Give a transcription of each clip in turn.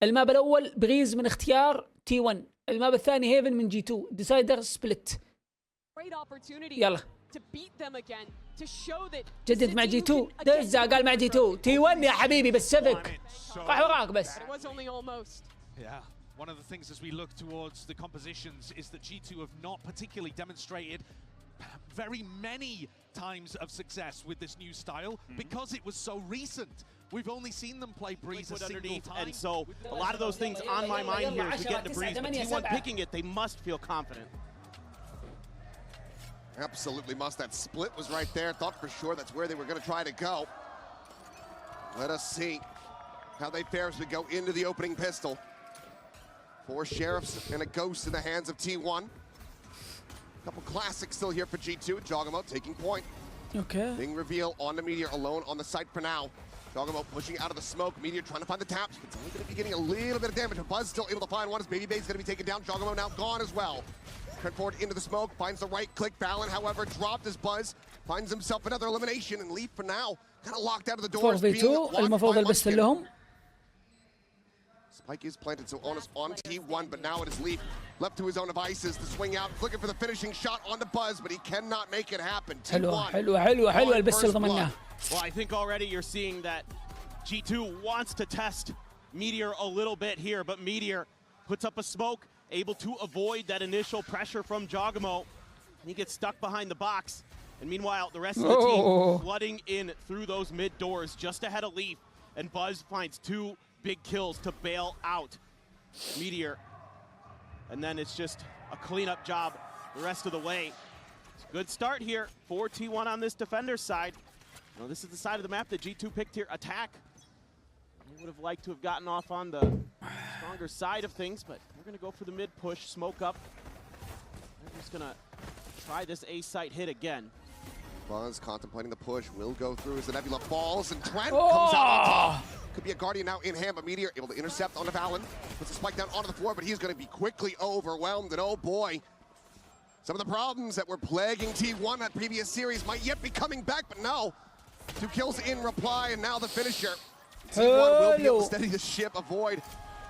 الماب الاول بغيز من اختيار تي 1، الماب الثاني هيفن من جي 2، ديسايدر سبلت. يلا جدد مع جي 2. دزة قال مع جي 2. تي 1 يا حبيبي بالسفك راح وراك بس. One of the things as we look towards the compositions is that G2 have not particularly demonstrated very many times of success with this new style because it was so recent. We've only seen them play Breeze a single time. And so a lot of those things on my mind here as we get into Breeze, but T1 picking it, they must feel confident. Absolutely must. That split was right there. Thought for sure that's where they were going to try to go. Let us see how they fare as we go into the opening pistol. 4 sheriffs and a ghost in the hands of T1. Couple classics still here for G2. Jogamo taking point. Okay. Being revealed on the Meteor alone on the site for now. Jogamo pushing out of the smoke. Meteor trying to find the taps. It's only going to be getting a little bit of damage. But Buzz still able to find one as Baby Bay's going to be taken down. Jogamo now gone as well. Turn forward into the smoke. Finds the right click. Valen, however, dropped as Buzz. Finds himself another elimination. And Leaf for now kind of locked out of the doors. veto المفروض البس لهم. Spike is planted, so onus on T1, but now it is Leaf left to his own devices. The swing out, looking for the finishing shot on the Buzz, but he cannot make it happen. حلوة البس اللي ضمناه. Well, I think already you're seeing that G2 wants to test Meteor a little bit here, but Meteor puts up a smoke, able to avoid that initial pressure from Jogamo, and he gets stuck behind the box. And meanwhile, the rest of the team flooding in through those mid doors just ahead of Leaf, and Buzz finds 2 big kills to bail out Meteor. And then it's just a cleanup job the rest of the way. It's a good start here for T1 on this defender's side. Now, this is the side of the map that G2 picked here, attack. They would have liked to have gotten off on the stronger side of things, but we're going to go for the mid push, smoke up. They're just going to try this A site hit again. Buzz contemplating the push, will go through as the Nebula falls, and Trent comes out on top. Could be a Guardian now in hand, but Meteor able to intercept on the Valen. Puts a spike down onto the floor, but he's going to be quickly overwhelmed, and oh boy. Some of the problems that were plaguing T1 that previous series might yet be coming back, but no. 2 kills in reply, and now the finisher. T1 will be able to steady the ship, avoid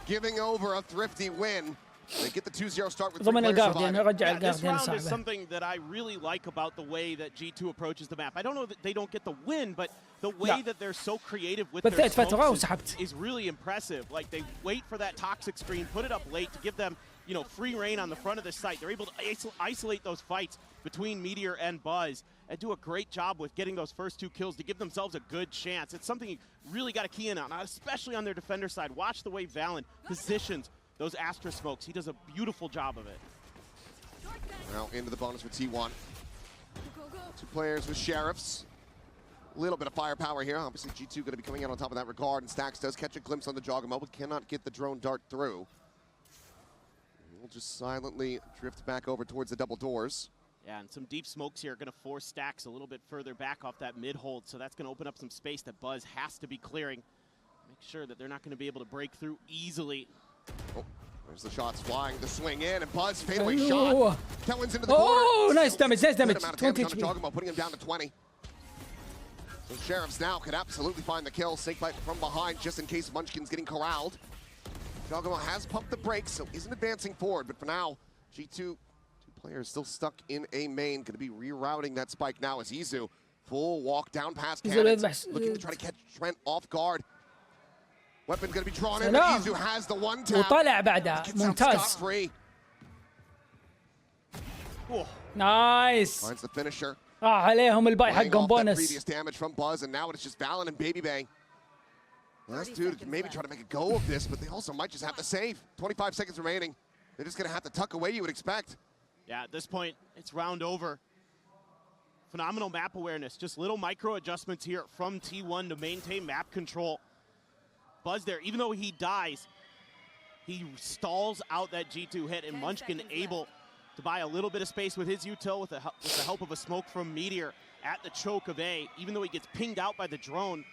giving over a thrifty win. They get the 2-0 start with 3 players surviving. This round is something that I really like about the way that G2 approaches the map. I don't know that they don't get the win, but the way that they're so creative with their smokes is really impressive. Like, they wait for that toxic screen, put it up late to give them, you know, free reign on the front of the site. They're able to isolate those fights between Meteor and Buzz and do a great job with getting those first 2 kills to give themselves a good chance. It's something you really got to key in on, especially on their defender side. Watch the way Valen positions those Astra smokes. He does a beautiful job of it. Now into the bonus for T1. 2 players with sheriffs. A little bit of firepower here. Obviously G2 going to be coming out on top of that regard, and Stax does catch a glimpse on the Jogamo, but cannot get the drone dart through. We'll just silently drift back over towards the double doors. Yeah, and some deep smokes here are going to force Stax a little bit further back off that mid hold, so that's going to open up some space that Buzz has to be clearing. Make sure that they're not going to be able to break through easily. Oh, there's the shots flying, the swing in, and Buzz fadeaway shot. Kellens into the corner. Oh, nice damage, 20 HP. Jogamo, putting him down to 20. So Sheriffs now could absolutely find the kill. Snakebite from behind just in case Munchkin's getting corralled. Jogamo has pumped the brakes, so isn't advancing forward, but for now, G2, 2 players still stuck in a main, going to be rerouting that spike now as Izu. Full walk down past cannons, looking to try to catch Trent off guard. Weapon's going to be drawn in, but Izu has the 1 tap. وطلع بعدها ممتاز. نايس. Finds the finisher. عليهم الباي حقهم بونس. Previous damage from Buzz, and now it's just Valen and Baby Bay. Last 2 can maybe try to make a go of this, but they also might just have to save. 25 seconds remaining. They're just going to have to tuck away, you would expect. Yeah, at this point, it's round over. Phenomenal map awareness. Just little micro adjustments here from T1 to maintain map control. Buzz there, even though he dies, he stalls out that G2 hit, and Munchkin able to buy a little bit of space with his util with the help of a smoke from Meteor at the choke of A, even though he gets pinged out by the drone.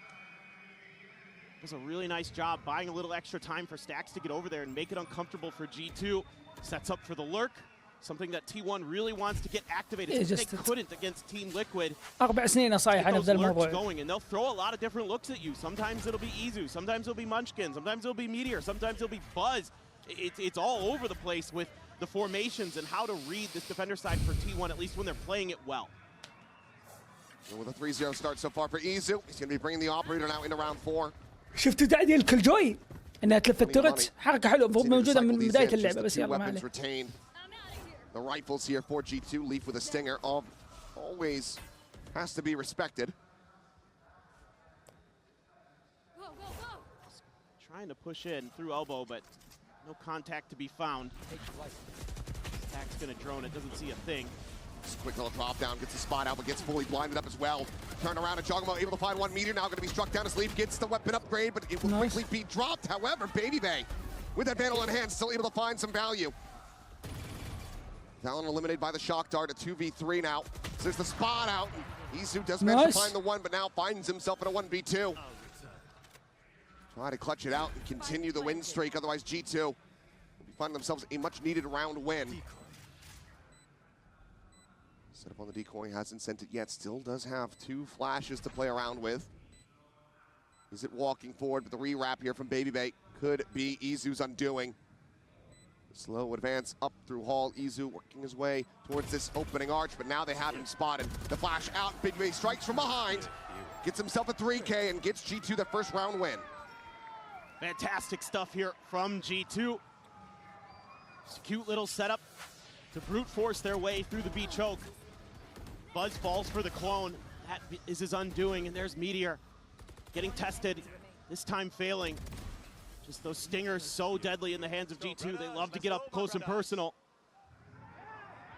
Does a really nice job buying a little extra time for Stax to get over there and make it uncomfortable for G2. Sets up for the lurk, something that T1 really wants to get activated. They couldn't against Team Liquid. 4 سنين صايح أنا بذا الموضوع. Going, and they'll throw a lot of different looks at you. Sometimes it'll be Izu, sometimes it'll be Munchkin, sometimes it'll be Meteor, sometimes it'll be Buzz. It's all over the place with the formations and how to read this defender side for T1, at least when they're playing it well. And with a 3-0 start so far for Izu, he's going to be bringing the operator now into round 4. شفتوا تعديل كل جوي انها تلف التورت، حركه حلوه المفروض موجوده من بدايه اللعبه بس يلا ما عليه. The rifles here for G2, Leaf with a stinger of always has to be respected. Trying to push in through elbow, but no contact to be found. Stack's gonna drone it, doesn't see a thing. Just a quick little drop down, gets the spot out, but gets fully blinded up as well. Turn around and Jogamo able to find one Meteor, now gonna be struck down as Leaf gets the weapon upgrade, but it will quickly be dropped. However, Baby Bay, with that Vandal in hand, still able to find some value. Valen eliminated by the shock dart, a 2v3 now. So there's the spot out. Izu does manage to find the one, but now finds himself in a 1v2. Try to clutch it out and continue the win streak, otherwise G2 will be finding themselves a much needed round win. Set up on the decoy, hasn't sent it yet, still does have 2 flashes to play around with. Is it walking forward, but the re-wrap here from Baby Bay could be Izu's undoing. Slow advance up through Hall. Izu working his way towards this opening arch, but now they have him spotted. The flash out, Big Bay strikes from behind, gets himself a 3K and gets G2 the first round win. Fantastic stuff here from G2. Just a cute little setup to brute force their way through the B choke. Buzz falls for the clone. That is his undoing, and there's Meteor getting tested, this time failing. Just those stingers so deadly in the hands of G2. They love to get up close and personal.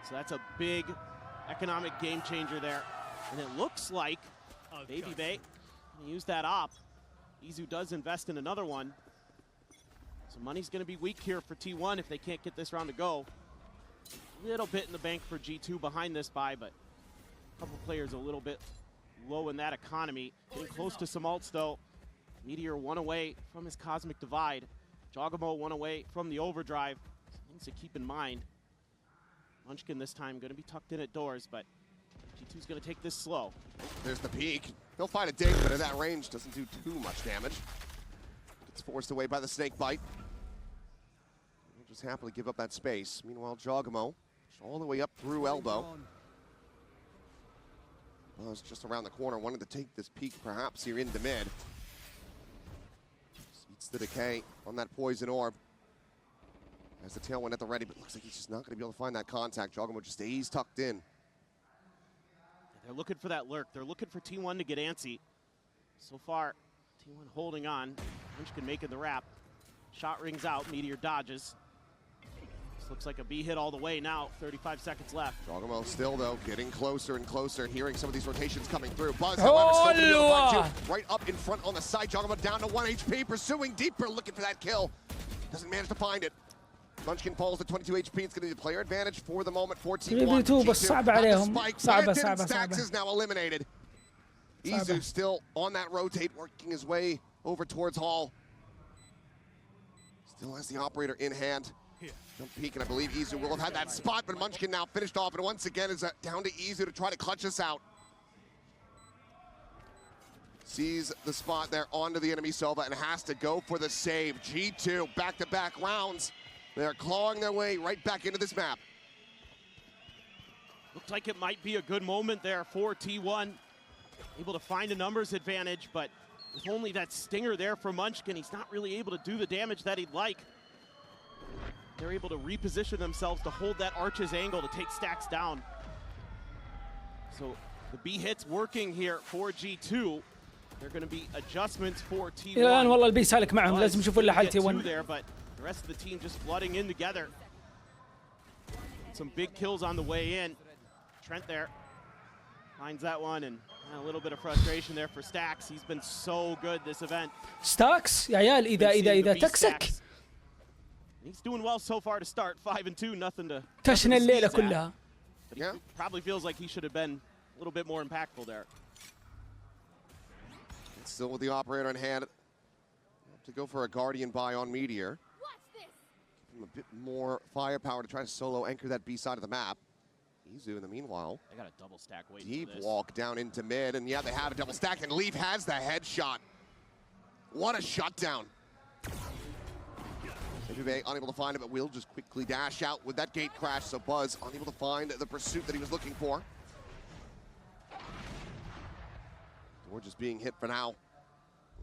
So that's a big economic game changer there. And it looks like Baby Bay can use that op. Izu does invest in another one. So money's going to be weak here for T1 if they can't get this round to go. A little bit in the bank for G2 behind this buy, but a couple players a little bit low in that economy. Getting close to some ults though. Meteor 1 away from his Cosmic Divide. Jogamo 1 away from the Overdrive. Things to keep in mind. Munchkin this time going to be tucked in at doors, but G2's going to take this slow. There's the peek. He'll find a dig, but at that range doesn't do too much damage. Gets forced away by the snake bite. He'll just happily give up that space. Meanwhile, Jogamo all the way up through elbow. Buzz just around the corner, wanted to take this peek perhaps here into mid. The decay on that poison orb. Has the tailwind at the ready, but looks like he's just not going to be able to find that contact. Jogamo just stays tucked in. They're looking for that lurk. They're looking for T1 to get antsy. So far, T1 holding on. Munchkin making the wrap. Shot rings out. Meteor dodges. This looks like a B hit all the way now. 35 seconds left. Jogamo still, though, getting closer and closer, hearing some of these rotations coming through. Buzz, however, still be able to find two. Right up in front on the side. Jogamo down to 1 HP, pursuing deeper, looking for that kill. Doesn't manage to find it. Munchkin falls to 22 HP. It's going to be the player advantage for the moment for T1. Stacks is now eliminated. Izu still on that rotate, working his way over towards Hall. Still has the operator in hand. Jump peek, and I believe Izu will have had that spot, but Munchkin now finished off, and once again is down to Izu to try to clutch us out. Sees the spot there onto the enemy Sova and has to go for the save. G2, back-to-back rounds. They're clawing their way right back into this map. Looks like it might be a good moment there for T1. Able to find a numbers advantage, but with only that stinger there for Munchkin, he's not really able to do the damage that he'd like. They're able to reposition themselves to hold that Arch's angle to take Stacks down. So the B hits working here for G2. They're going to be adjustments for T1. الآن والله البي سالك معهم لازم يشوفوا لنا حل T1. There, but the rest of the team just flooding in together. Some big kills on the way in. Trent there finds that one, and a little bit of frustration there for Stacks. He's been so good this event. Stacks يا عيال إذا تكسك. He's doing well so far to start. 5-2, nothing to. تشن الليلة كلها. But he probably feels like he should have been a little bit more impactful there. Still with the operator in hand. To go for a Guardian buy on Meteor. Give him a bit more firepower to try to solo anchor that B side of the map. Izu, in the meanwhile, They got a double stack waiting deep for this. walk down into mid, and yeah, they have a double stack, and Leaf has the headshot. What a shutdown. Bay unable to find it, but will just quickly dash out with that gate crash, so Buzz unable to find the pursuit that he was looking for. Door just being hit for now.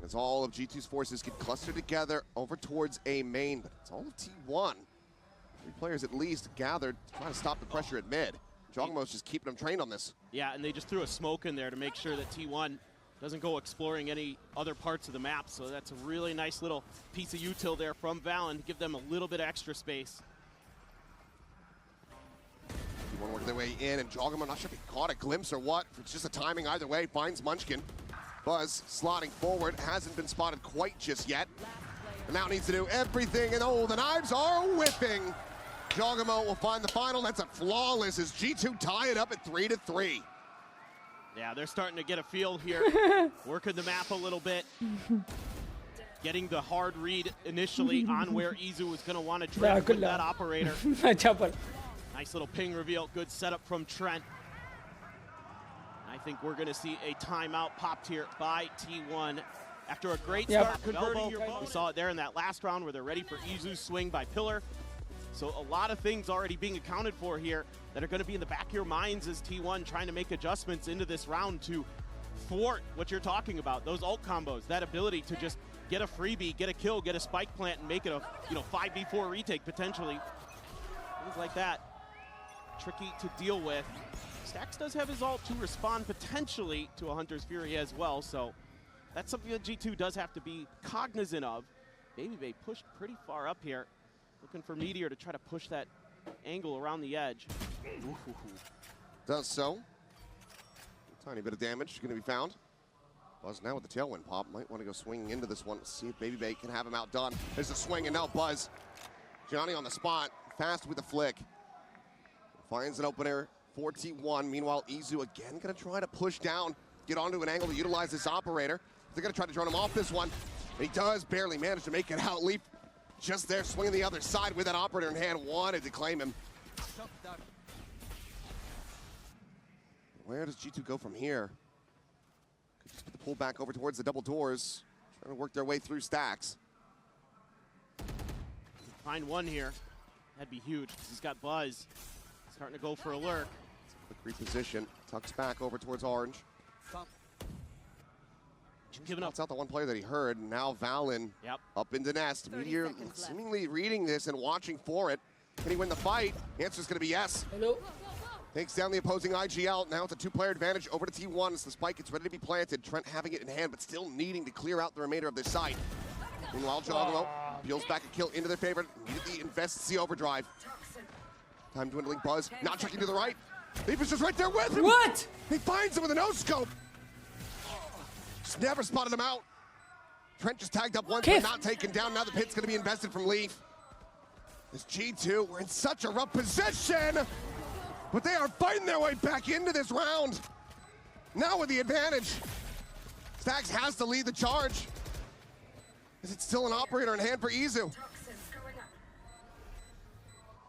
As all of G2's forces get clustered together over towards A main, but it's all of T1. 3 players at least gathered to try to stop the pressure at mid. Jogmo's just keeping them trained on this. Yeah, and they just threw a smoke in there to make sure that T1 doesn't go exploring any other parts of the map. So that's a really nice little piece of util there from Valen to give them a little bit of extra space. T1 working their way in, and Jogmo, not sure if he caught a glimpse or what. If it's just a timing either way, finds Munchkin. Buzz slotting forward, hasn't been spotted quite just yet. And now needs to do everything, and oh, the knives are whipping. Jogmo will find the final. That's a flawless as G2 tie it up at 3-3. Yeah, they're starting to get a feel here, working the map a little bit. Getting the hard read initially on where Izu was going to want to trip with that operator. Nice little ping reveal, good setup from Trent. I think we're going to see a timeout popped here by T1 after a great start converting your ball. We saw it there in that last round where they're ready for Izu's swing by Pillar. So a lot of things already being accounted for here that are going to be in the back of your minds as T1 trying to make adjustments into this round to thwart what you're talking about. Those ult combos, that ability to just get a freebie, get a kill, get a spike plant, and make it a 5v4 retake potentially. Things like that, tricky to deal with. Stax does have his ult to respond potentially to a Hunter's Fury as well, so that's something that G2 does have to be cognizant of. Baby pushed pretty far up here. Looking for Meteor to try to push that angle around the edge. Ooh. Does so. A tiny bit of damage going to be found. Buzz now with the tailwind pop. Might want to go swinging into this one. See if Baby can have him outdone. There's a swing, and now Buzz. Johnny on the spot. Fast with the flick. Finds an opener for T1. Meanwhile, Izu again going to try to push down. Get onto an angle to utilize this operator. They're going to try to drone him off this one. He does barely manage to make it out. Leaf just there, swinging the other side with that operator in hand. Wanted to claim him. Where does G2 go from here? Could just put the pull back over towards the double doors. Trying to work their way through stacks. Find one here. That'd be huge because he's got Buzz. Starting to go for a lurk. Quick reposition. Tucks back over towards orange. Giving up. That's out the one player that he heard. Now Valen up into nest. Meteor seemingly reading this and watching for it. Can he win the fight? The answer's going to be yes. Hello. Takes down the opposing IGL. Now it's a 2-player advantage over to T1 as the spike gets ready to be planted. Trent having it in hand, but still needing to clear out the remainder of this site. Meanwhile, Jogmo peels back a kill into their favor. Immediately invests the overdrive. Time dwindling. Buzz not checking to the right. Leaf is just right there with him. What? He finds him with a no-scope. Just never spotted him out. Trent just tagged up once, but not taken down. Now the pit's going to be invested from Leaf. This G2, we're in such a rough position, but they are fighting their way back into this round. Now with the advantage. Stax has to lead the charge. Is it still an operator in hand for Izu?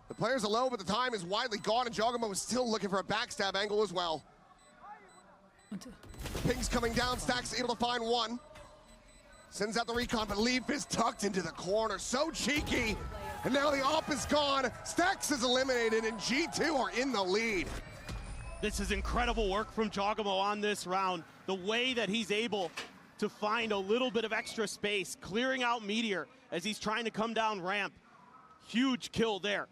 The players are low, but the time is widely gone, and Jogmo is still looking for a backstab angle as well. Ping's coming down, Stax able to find one. Sends out the recon, but Leaf is tucked into the corner. So cheeky. And now the op is gone. Stax is eliminated, and G2 are in the lead. This is incredible work from Jogmo on this round. The way that he's able to find a little bit of extra space, clearing out Meteor as he's trying to come down ramp. Huge kill there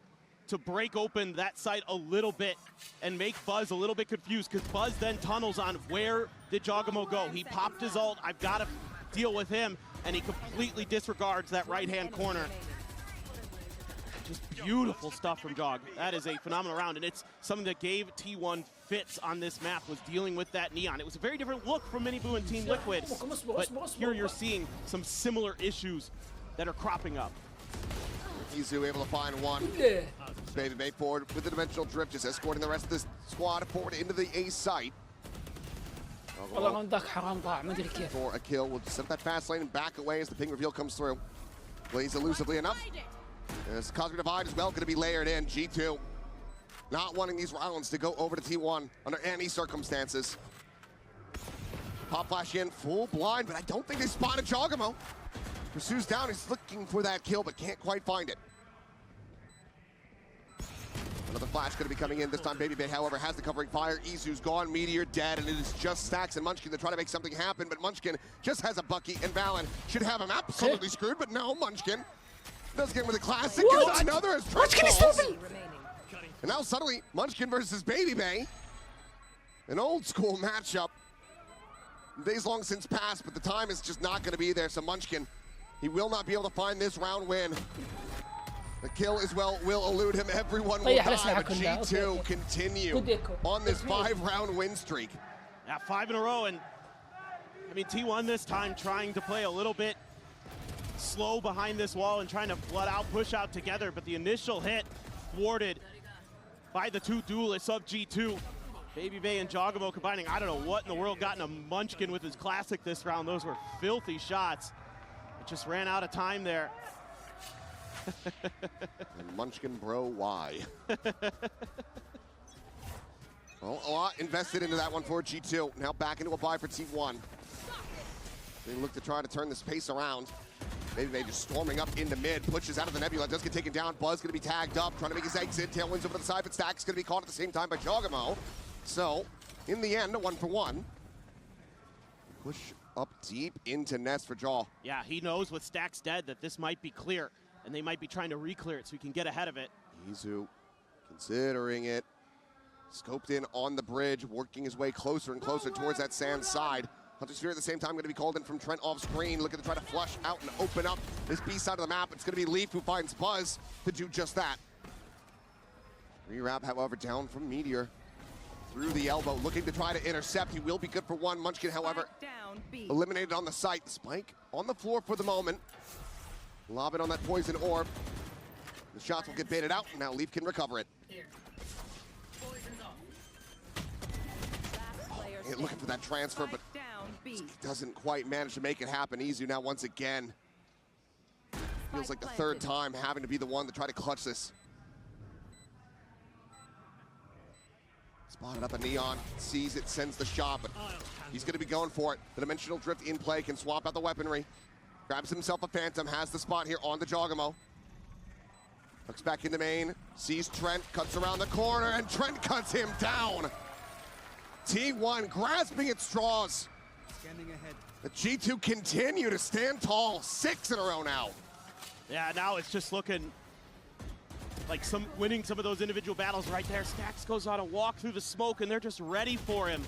to break open that site a little bit and make Buzz a little bit confused, because Buzz then tunnels on where did Jogmo go. He popped his ult, I've got to deal with him, and he completely disregards that right-hand corner. Just beautiful stuff from Jog. That is a phenomenal round, and it's something that gave T1 fits on this map, was dealing with that Neon. It was a very different look from Miniboo and Team Liquid, but here you're seeing some similar issues that are cropping up. Izu able to find one. Baby forward with the dimensional drift, just escorting the rest of this squad forward into the A site. For a kill, we'll set up that fast lane and back away as the ping reveal comes through. Plays elusively enough. This Cosmic Divide as well going to be layered in. G2 not wanting these rounds to go over to T1 under any circumstances. Pop flash in, full blind, but I don't think they spotted Jogamo. Pursues down, he's looking for that kill, but can't quite find it. Another flash going to be coming in. This time Babybay, however, has the covering fire. Izu's gone, Meteor dead, and it is just Stacks and Munchkin that try to make something happen, but Munchkin just has a Bucky, and Valen should have him absolutely screwed, but no, Munchkin does get with a classic. What? Another as Munchkin is stupid! And now suddenly, Munchkin versus Babybay. An old school matchup. Days long since passed, but the time is just not going to be there, so Munchkin, he will not be able to find this round win. The kill as well will elude him. Everyone will die, but G2 continue on this 5-round win streak. Yeah, 5 in a row, and I mean, T1 this time trying to play a little bit slow behind this wall and trying to flood out, push out together, but the initial hit thwarted by the two duelists of G2. Babybay and Jogamo combining. I don't know what in the world got into Munchkin with his classic this round. Those were filthy shots. It just ran out of time there. And Munchkin, bro, why? Well, a lot invested into that one for G2. Now back into a buy for T1. They look to try to turn this pace around. Babybay just storming up into mid, pushes out of the Nebula, does get taken down. Buzz gonna be tagged up, trying to make his exit. Tailwinds over to the side, but Stack's gonna be caught at the same time by Jogamo. So, in the end, a 1-for-1. Push up deep into Nest for Jaw. Yeah, he knows with Stack's dead that this might be clear, and they might be trying to re-clear it so he can get ahead of it. Izu considering it. Scoped in on the bridge, working his way closer and closer towards that sand side. Hunter Sphere at the same time going to be called in from Trent off screen, looking to try to flush out and open up this B side of the map. It's going to be Leaf who finds Buzz to do just that. Rewrap, however, down from Meteor. Through the elbow, looking to try to intercept. He will be good for one. Munchkin, however, eliminated on the site. Spike on the floor for the moment. Lob it on that poison orb. The shots will get baited out. Now Leaf can recover it. Looking for that transfer, but doesn't quite manage to make it happen. Izu now once again. Feels like the third time having to be the one to try to clutch this. Spotted up a Neon, sees it, sends the shot, but he's going to be going for it. The Dimensional Drift in play, can swap out the weaponry. Grabs himself a Phantom, has the spot here on the Jogamo. Looks back into main, sees Trent, cuts around the corner, and Trent cuts him down. T1 grasping at straws. The G2 continue to stand tall, 6 in a row now. Yeah, now it's just looking like winning some of those individual battles right there. Stacks goes on a walk through the smoke, and they're just ready for him.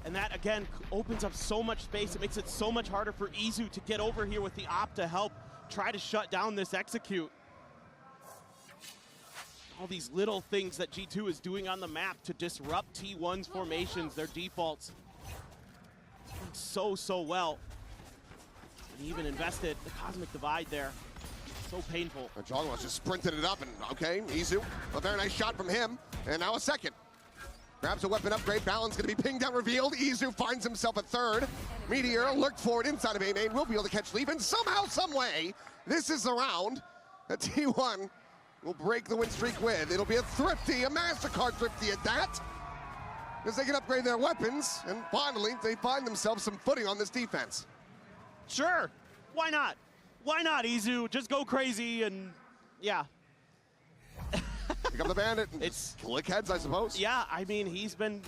And that, again, opens up so much space. It makes it so much harder for Izu to get over here with the op to help try to shut down this execute. All these little things that G2 is doing on the map to disrupt T1's formations, their defaults. So well. And he even invested the Cosmic Divide there. So painful. Jogamo just sprinted it up, and okay, Izu, a very nice shot from him, and now a second. Grabs a weapon upgrade, Balance gonna be pinged down, revealed. Izu finds himself a third. Meteor lurked forward inside of A main, will be able to catch Leaf, and somehow, some way, this is the round that T1 will break the win streak with. It'll be a Thrifty, a MasterCard Thrifty at that, as they can upgrade their weapons, and finally, they find themselves some footing on this defense. Sure, why not? Why not, Izu? Just go crazy and, yeah. Pick up the bandit and it's click heads, I suppose. Yeah, I mean, he's been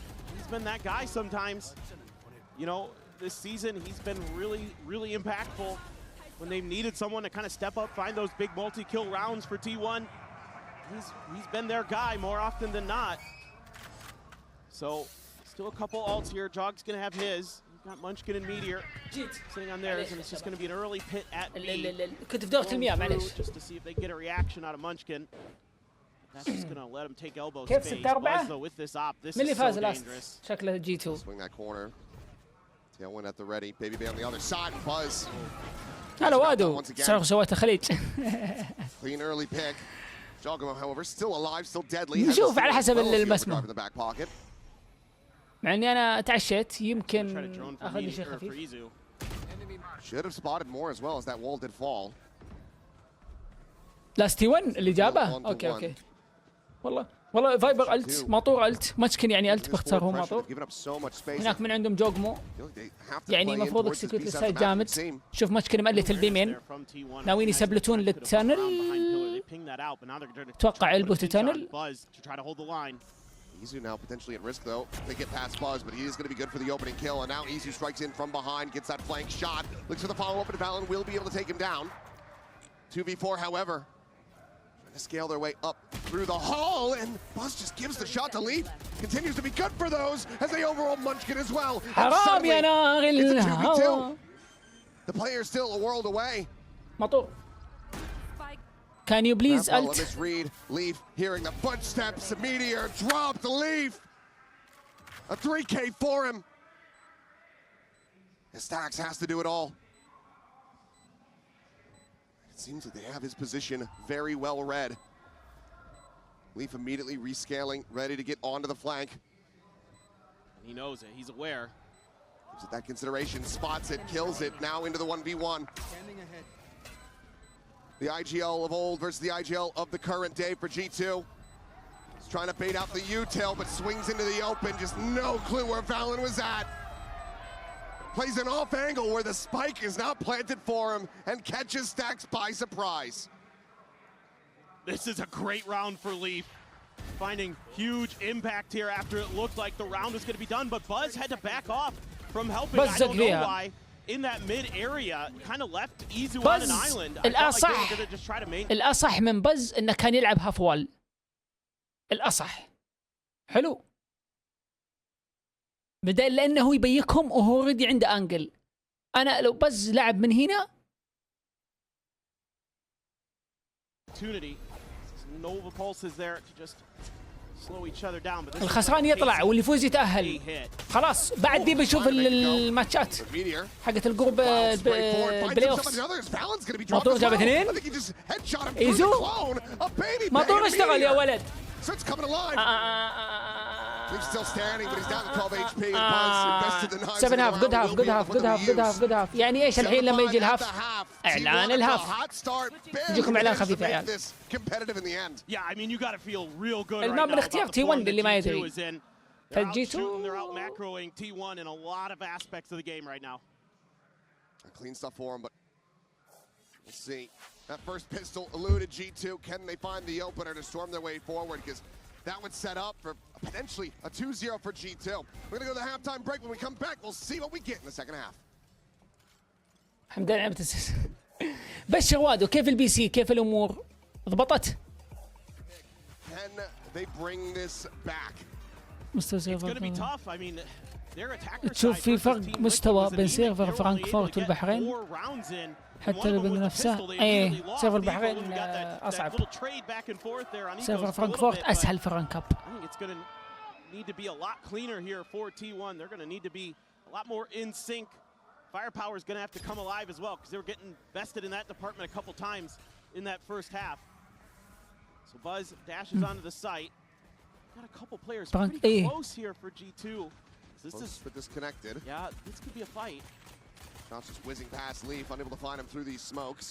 that guy sometimes. You know, this season he's been really impactful when they've needed someone to kind of step up, find those big multi-kill rounds for T1. He's been their guy more often than not. So still a couple ults here. Jog's gonna have his. We've got Munchkin and Meteor sitting on theirs, and it's just gonna be an early pit at B. كنت في دورة المياه معلش. Just to see if they get a reaction out of Munchkin. That's just gonna let him take elbow كيف space. 6-4؟ Buzz, though, with this op, this من اللي is so فاز لاست؟ dangerous. شكله G2. Swing that corner. Tailwind at the ready. Babybay on the other side. Buzz. هلا وادو. سويته خليج. Clean early pick. Jogamo, however, still alive, still deadly. نشوف على حسب المسمى. مع اني انا تعشيت يمكن اخذ لي شيء خفيف. Should have spotted more as well as that wall did fall. لاست تي 1 اللي جابه. اوكي والله فايبر الت ماطور الت مشكن يعني الت باختصار هو ماطور. هناك من عندهم جوجمو يعني المفروض اكسكيوت السايد جامد. شوف مشكن مقلت البيمين ناويين يسبلتون للتانل. اتوقع البوت تانل. Izu now potentially at risk though. They get past Buzz, but he is going to be good for the opening kill. And now Izu strikes in from behind, gets that flank shot. Looks for the follow-up, and Valen will be able to take him down. 2v4, however, trying to scale their way up through the hall, and Buzz just gives the shot to Leaf. Continues to be good for those as they overall Munchkin as well. And suddenly, it's a 2v2. The player is still a world away. ماطور. Can you please alt? Misread. Leaf hearing the footsteps. The meteor dropped the Leaf. A 3K for him. Stax has to do it all. It seems like they have his position very well read. Leaf immediately rescaling, ready to get onto the flank. He knows it. He's aware. Gives it that consideration. Spots it. Kills it. Now into the 1v1. The IGL of old versus the IGL of the current day for G2. He's trying to bait out the U-tail, but swings into the open. Just no clue where Valen was at. Plays an off angle where the spike is now planted for him and catches Stax by surprise. This is a great round for Leaf. Finding huge impact here after it looked like the round was going to be done, but Buzz had to back off from helping. I don't know why. In that mid area, kind of left Izu on an island. الأصح من بز إنه كان يلعب هاف وال. الأصح. حلو. بدل لأنه هو يبيكهم وهو اوريدي عنده أنجل. أنا لو بز لعب من هنا. الخسران يطلع واللي يفوز يتأهل. خلاص بعد دي بنشوف الماتشات حقت الجروب البلاي اوف. ماطور جاب 2. ايزو ماطور اشتغل يا ولد. good half. يعني ايش الحين لما يجي الهاف؟ اعلان الهاف. يجيكم اعلان خفيف يا عيال. الماب من اختيار T1 اللي ما يدري. فالجي2 clean stuff for him, but we'll see. That first pistol eluded G2. Can they find the opener to storm their way forward? Because that would set up for potentially a 2-0 for G2. We're gonna go to the halftime break. When we come back, we'll see what we get in the second half. حمد لله عمت بشر وادو كيف البي سي كيف الامور ضبطت؟ Can they bring this back? تشوف في فرق مستوى بين سيرفر فرانكفورت والبحرين حتى لو بنفسه. ايه سيرفر البحرين اصعب. سيرفر فرانكفورت اسهل في الرانك اب. Firepower is going to have to come alive as well because they were getting vested in that department a couple times in that first half. So Buzz dashes onto the site. Got a couple players pretty close here for G2. So this is disconnected. Yeah, this could be a fight. Shots just whizzing past Leaf, unable to find him through these smokes.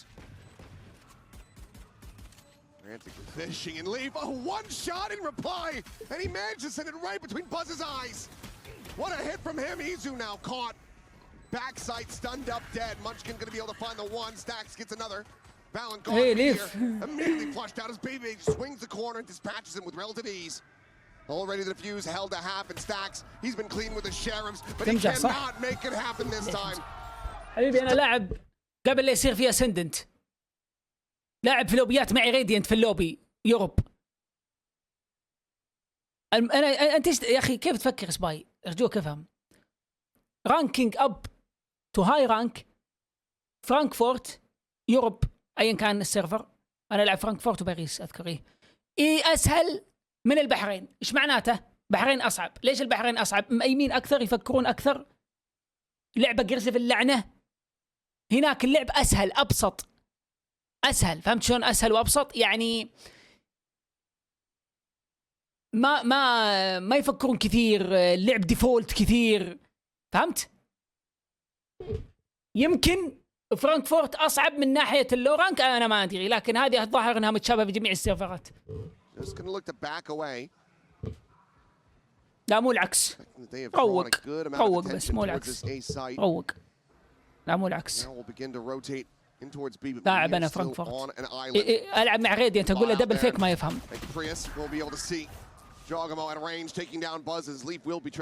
Frantically fishing and Leaf, one shot in reply, and he managed to send it right between Buzz's eyes. What a hit from him. Izu now caught. Backside stunned up dead. Munchkin gonna be able to find the one. Stax gets another. Valen gone here. Immediately flushed out as Baby swings the corner and dispatches him with relative ease. Already the defuse held to half and Stax. He's been clean with the sheriffs, but he cannot make it happen this time. حبيبي انا لاعب قبل لا يصير فيها سندنت. لاعب في لوبيات معي راديانت في اللوبي يوروب. انت يا اخي كيف تفكر سباي؟ ارجوك افهم. رانكينج اب تو هاي رانك فرانكفورت يوروب ايا كان السيرفر. انا العب فرانكفورت وباريس اذكر ايه اسهل من البحرين. ايش معناته؟ بحرين اصعب. ليش البحرين اصعب؟ مأيمين اكثر يفكرون اكثر. لعبه قرزه في اللعنه. هناك اللعب اسهل ابسط. اسهل فهمت شلون اسهل وابسط؟ يعني ما يفكرون كثير. اللعب ديفولت كثير فهمت؟ يمكن فرانكفورت اصعب من ناحيه اللو رانك انا ما ادري، لكن هذه الظاهر انها متشابهه في جميع السيرفرات. لا مو العكس، روق روق بس مو العكس، روق. لا مو العكس. لاعب انا فرانكفورت العب مع راديانت اقول له دبل فيك ما يفهم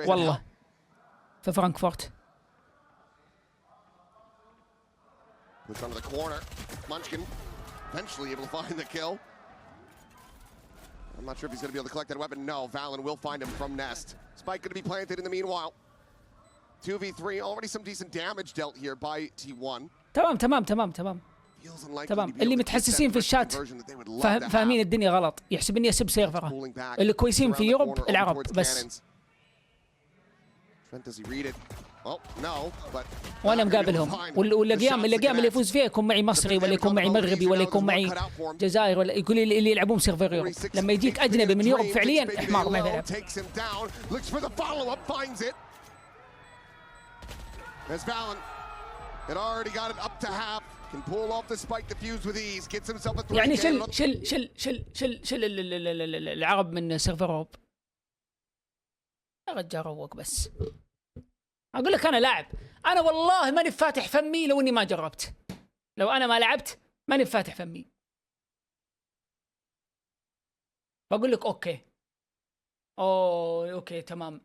والله. في فرانكفورت push onto the corner. Munchkin eventually able to find the kill. I'm not sure if he's going to be able to collect that weapon. No, Valen will find him from Nest. Spike going to be planted in the meanwhile. 2v3, already some decent damage dealt here by T1. تمام تمام تمام تمام تمام. اللي متحسسين في الشات فاهمين الدنيا غلط، يحسب اني اسب سيرفره. اللي كويسين في يوروب العرب بس. وانا مقابلهم، والاقيام اللي يفوز فيه يكون معي مصري ولا يكون معي مغربي ولا يكون معي جزائر ولا يقول لي اللي يلعبون سيرفر يوروب. لما يجيك اجنبي من يوروب فعليا حمار ما يلعب. يعني شل العرب من سيرفر يوروب. يا رجال روق بس. اقول لك انا لاعب، انا والله ماني فاتح فمي لو اني ما جربت. لو انا ما لعبت ماني فاتح فمي. بقول لك اوكي اوكي تمام.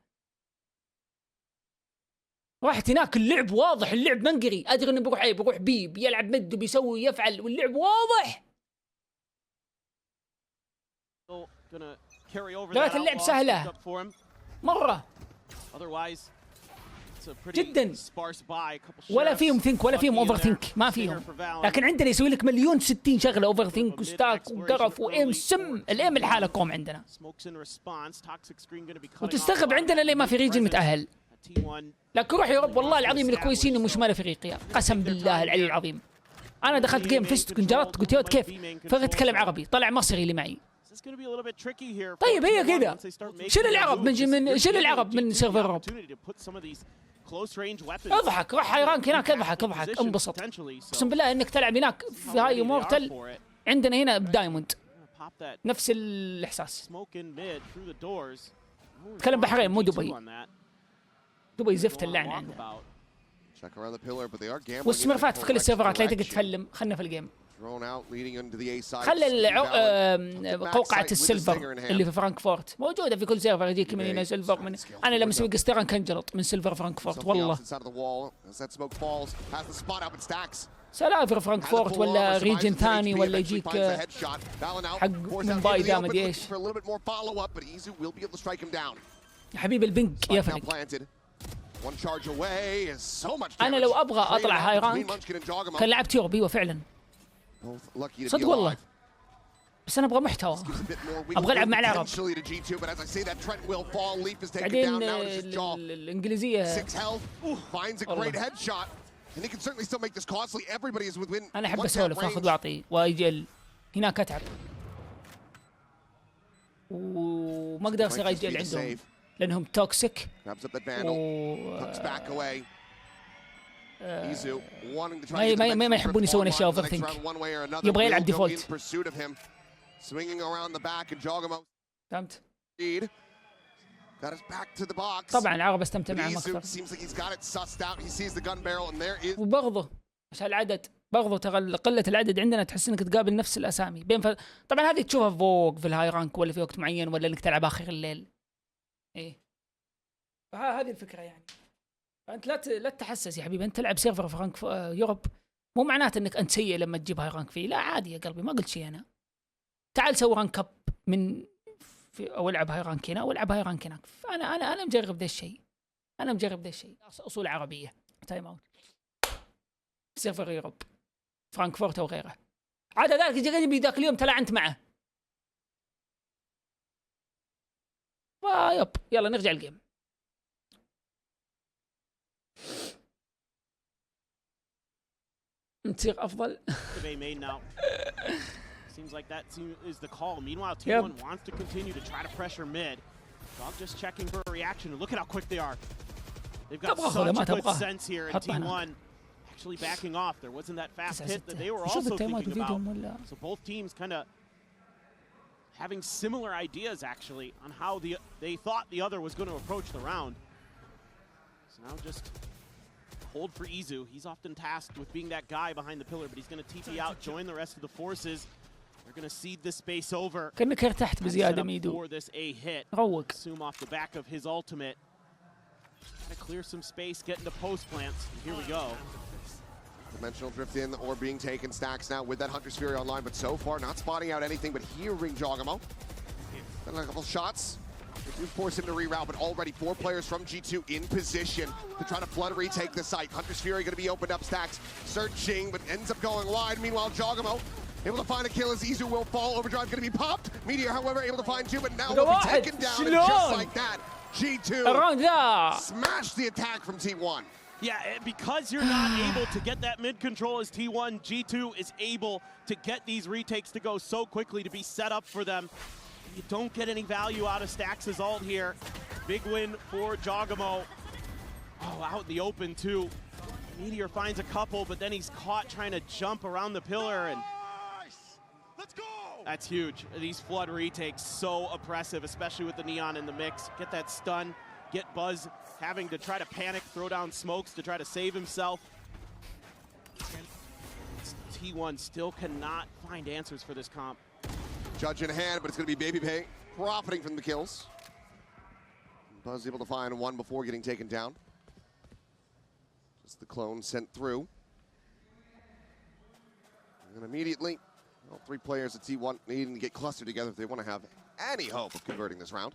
رحت هناك اللعب واضح، اللعب منقري، ادري انه بيروح بيلعب مد وبيسوي يفعل واللعب واضح. لغايه اللعب سهله مره جدا، ولا فيهم ثينك ولا فيهم اوفر ثينك، ما فيهم. لكن عندنا يسوي لك مليون 60 شغله اوفر ثينك وستاك وقرف وايم سم. الايم الحاله قوم عندنا، وتستغرب عندنا ليه ما في ريجن متاهل. لكن روح يا رب والله العظيم الكويسين مش مال افريقيا، قسم بالله العلي العظيم. انا دخلت جيم فزت انجلطت قلت يا كيف فقط اتكلم عربي، طلع مصري اللي معي. طيب هي كذا، شيل العرب من سيرفر يوروب. اضحك، روح هاي رانك هناك، اضحك انبسط. اقسم بالله انك تلعب هناك في هاي مورتل، عندنا هنا بدايموند نفس الاحساس. تكلم بحرين مو دبي. دبي زفت اللعنه عندنا. والسمرفات في كل السيرفرات لا تقدر تفلم. خلنا في الجيم. خلي قوقعة السيلفر اللي في فرانكفورت موجودة في كل سيرفر. يجيك من هنا سيلفر من أنا لما أسوي قسطران كنجلط من سيلفر فرانكفورت والله. سلافر فرانكفورت ولا ريجن ثاني ولا يجيك حق مومباي دا مدري ايش. يا حبيبي البنك يفرق. أنا لو أبغى أطلع هاي رانك كان لعبت يوروبي وفعلا صدق والله، بس انا ابغى محتوى، ابغى العب مع العرب. بعدين الانجليزيه انا احب اسولف واخذ واعطي واجي هناك اتعب وما اقدر اصير اجي عندهم لانهم توكسيك ما يحبون يسوون اشياء اوفر ثينك، يبغى يلعب ديفولت. فهمت؟ طبعا العرب استمتع معه اكثر وبغضه عشان العدد، بغضه ترى قله العدد عندنا تحس انك تقابل نفس الاسامي طبعا هذه تشوفها فوق في الهاي رانك ولا في وقت معين ولا انك تلعب اخر الليل. ايه هذه الفكره يعني. فانت لا تتحسس يا حبيبي، انت تلعب سيرفر فرانك يوروب مو معناته انك انت سيء لما تجيب هاي رانك فيه، لا عادي يا قلبي ما قلت شيء. انا تعال سوي رانك اب من او العب هاي رانك هنا والعب هاي رانك هناك. انا مجرب ذا الشيء، اصول عربيه. تايم اوت سيرفر يوروب فرانكفورت او غيره. عاد ذلك يجي جنبي ذاك اليوم تلاعنت معه. يب يلا نرجع الجيم. تصير افضل. Seems like that is the call. Meanwhile, T1 wants to continue to try to pressure mid. Dog just checking for a reaction. Look at how quick they are. They've got such good sense here, and T1 actually backing off. There wasn't that fast hit that they were شوف also التايمات thinking about. بفيديوهم ولا So both teams kind of having similar ideas actually on how they thought the other was going to approach the round. So now just hold for Izu. He's often tasked with being that guy behind the pillar, but he's going to TP out, join the rest of the forces. They're going to cede this space over. كأنك ارتحت بزيادة For ميدو this A hit. روق. Assume off the back of his ultimate. Try to clear some space, get into post plants. And here we go. Dimensional drift in or being taken. Stacks now with that Hunter's Fury online, but so far not spotting out anything but hearing Jogamo. Then a couple shots. They do force him to reroute, but already 4 players from G2 in position to try to flood retake the site. Hunter's Fury going to be opened up. Stacks searching, but ends up going wide. Meanwhile, Jogamo able to find a kill as Izu will fall. Overdrive going to be popped. Meteor, however, able to find 2, but now will be taken down. And just like that, G2 smashed the attack from T1. Yeah, because you're not able to get that mid control as T1, G2 is able to get these retakes to go so quickly to be set up for them. You don't get any value out of Stax' ult here. Big win for Jogamo. Oh, out in the open too. Meteor finds a couple, but then he's caught trying to jump around the pillar, and Let's go! that's huge. These flood retakes, so oppressive, especially with the Neon in the mix. Get that stun, get Buzz having to try to panic, throw down smokes to try to save himself. T1 still cannot find answers for this comp. Judge in hand, but it's going to be Baby Pay profiting from the kills. Buzz able to find one before getting taken down. Just the clone sent through. And immediately, all 3 players at T1 needing to get clustered together if they want to have any hope of converting this round.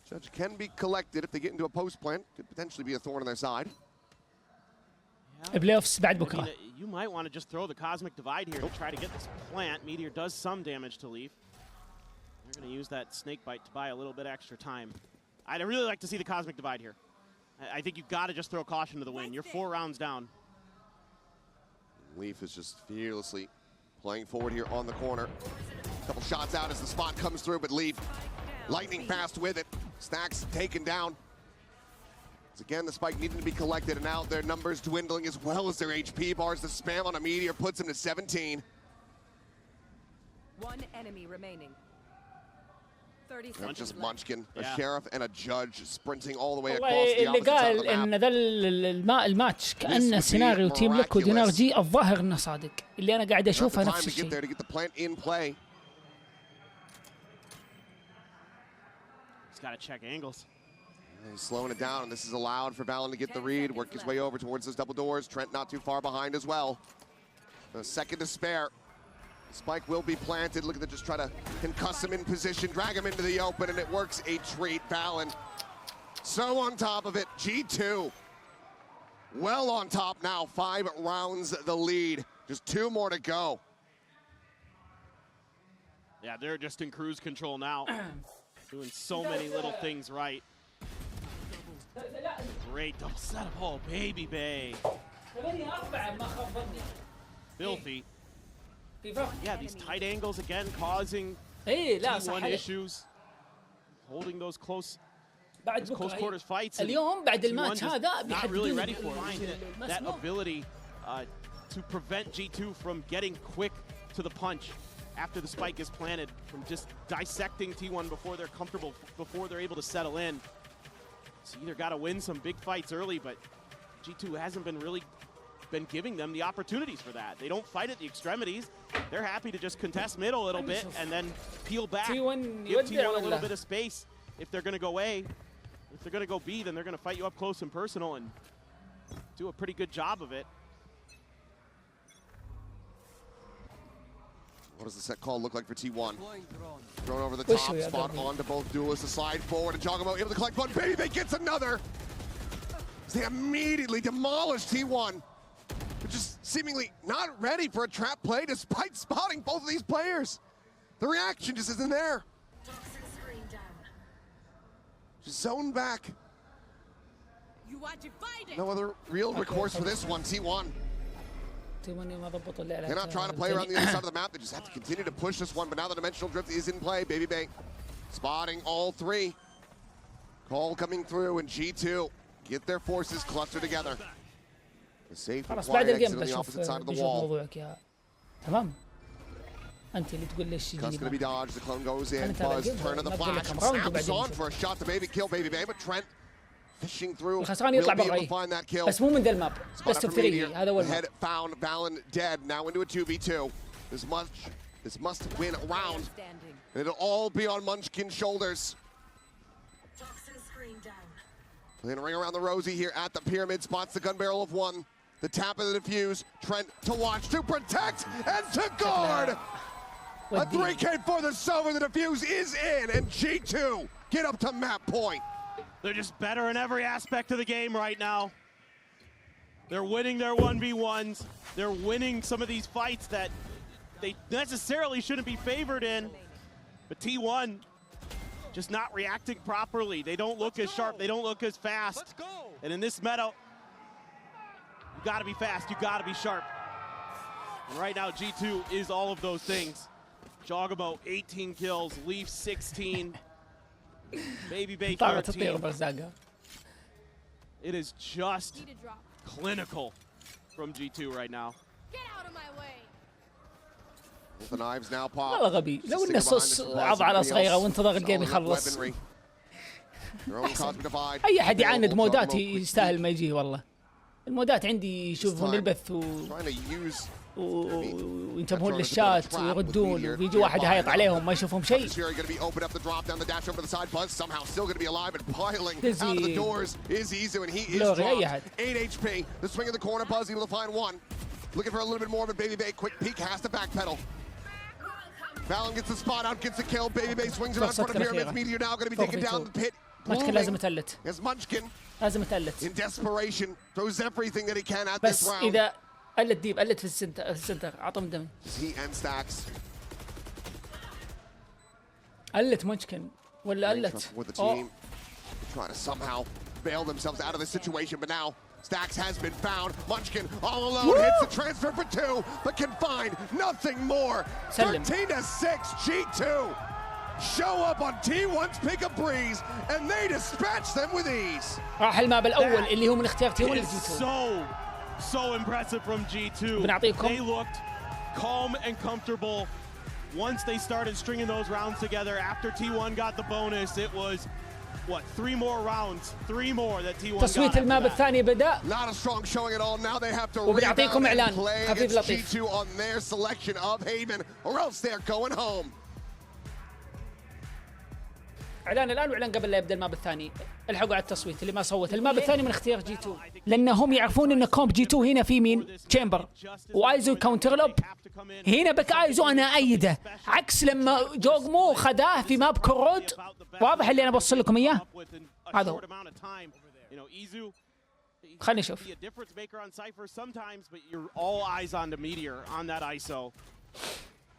Judge can be collected if they get into a post plant. Could potentially be a thorn on their side. البلاي اوفس بعد بكره. You might want to just throw the Cosmic Divide here to try to get this plant. Meteor does some damage to Leaf. They're going to use that Snake Bite to buy a little bit extra time. I'd really like to see the Cosmic Divide here. I think you've got to just throw caution to the wind. You're 4 rounds down. Leaf is just fearlessly playing forward here on the corner. A couple shots out as the spot comes through, but Leaf lightning fast with it. Stacks taken down. Again, the spike needing to be collected, and now their numbers dwindling as well as their HP bars. The spam on a Meteor puts him to 17. 1 enemy remaining. 30 And seconds just left. Munchkin, a sheriff, and a judge sprinting all the way across والله the اللي opposite side of قال the ان map. ذا الماتش كانه سيناريو تيم لك ودينار جي الظاهر انه صادق اللي انا قاعد اشوفها نفس الشيء. To get the plant in play. He's got to check angles. He's slowing it down, and this is allowed for Valen to get the read, work his way over towards those double doors. Trent not too far behind as well. A second to spare. Spike will be planted. Look at that, just try to concuss him in position, drag him into the open, and it works a treat. Valen so on top of it. G2 well on top now. 5 rounds the lead. Just 2 more to go. Yeah, they're just in cruise control now. Doing so many little things right. Great double setup. Oh, Baby Bay. Filthy. Yeah, these tight angles again causing T1 issues. Holding those close quarters fights. اليوم بعد الماتش هذا not really ready for it. That ability to prevent G2 from getting quick to the punch after the spike is planted, from just dissecting T1 before they're comfortable, before they're able to settle in. So either got to win some big fights early, but G2 hasn't been giving them the opportunities for that. They don't fight at the extremities. They're happy to just contest mid a little bit and then peel back. Give T1 a little bit of space if they're going to go A. If they're going to go B, then they're going to fight you up close and personal and do a pretty good job of it. What does the set call look like for T1? Thrown over the top, spot onto both duelists, a slide forward, and Jogamo able to collect one. Baby Bay gets another! They immediately demolish T1, which is seemingly not ready for a trap play despite spotting both of these players. The reaction just isn't there. Just zoned back. You are divided. No other real recourse for this one, T1. They're not trying to play around the other side of the map. They just have to continue to push this one. But now the dimensional drift is in play. Baby Bay spotting all 3. Call coming through, and G2 get their forces clustered together. The safe and خلاص بعد quiet exit الجيم on the بشوف opposite side of the بشوف wall. موضوعك يا تمام. انت اللي تقول ليش Cuss gonna be dodged. The clone goes in. أنا ترى Buzz الجيم turn of the ما أقول لك flash. كم راوند Snaps وبعدين on for a shot to baby kill baby bay, but Trent fishing through. الخسران Will يطلع be able برا to find that kill. بس مو من ذا الماب. Spot بس up اوف for 3 Meteor. هذا هو الماب. Head found. Valen dead. Now into a 2v2. This must win a round. Standing. It'll all be on Munchkin's shoulders. Playing a ring around the rosy here at the pyramid. Spots the gun barrel of one. The tap of the defuse. Trent to watch, to protect, and to guard. A 3K for the Sova. The defuse is in, and G2 get up to map point. They're just better in every aspect of the game right now. They're winning their 1v1s. They're winning some of these fights that they necessarily shouldn't be favored in. But T1 just not reacting properly. They don't look as sharp. They don't look as fast. And in this meta, you gotta be fast. You gotta be sharp. And right now, G2 is all of those things. Jogamo, 18 kills. Leaf, 16. Baby Bay, 13. It is just Need a drop. clinical from G2 right now. Get out of my way. The knives now pop. والله غبي لو انه صوص عضعة صغيرة وانتظر الجيم يخلص. اي احد يعاند مودات يستاهل ما يجيه والله. المودات عندي يشوفون البث وينتبهون للشات ويردون ويجي واحد هايط عليهم ما يشوفهم شيء. لوري اي احد. Looking for a little bit more of a Baby Bay. Quick peek, has to backpedal. Valen gets the spot out, gets the kill. Baby Bay swings around in front of Pyramids. Meteor now going to be taken down the pit. Munchkin لازم يتلت. As Munchkin, لازم يتلت. in desperation, throws everything that he can at this بس round. إذا قلت ديب قلت في السنتر عطهم دم. He and Stacks. قلت منشكن ولا قلت. For the team. They try to somehow bail themselves out of this situation, but now Stacks has been found. Munchkin all alone hits the transfer for 2, but can find nothing more. 13-6 G2 show up on T1's pick-up breeze, and they dispatch them with ease. راح الماب الأول اللي هو من اختيار T1 ل G2. So impressive from G2. بنعطيكم. They looked calm and comfortable once they started stringing those rounds together. After T1 got the bonus, it was what, 3 more rounds, 3 more that T1 got. تصويت الماب الثاني بدأ. Not a strong showing at all. Now they have to وبنعطيكم rebound and إعلان play خفيف against لطيف. G2 on their selection of Haven, or else they're going home. إعلان الآن وإعلان قبل لا يبدأ الماب الثاني. الحقوا على التصويت اللي ما صوت. الماب الثاني من اختيار G2 لأنهم يعرفون إن كومب G2 هنا في مين؟ تشامبر وآيزو كاونتر لوب. هنا بك آيزو أنا أيده عكس لما جوجمو خداه في ماب كورود. واضح اللي أنا بوصل لكم إياه؟ هذا هو. خلينا نشوف.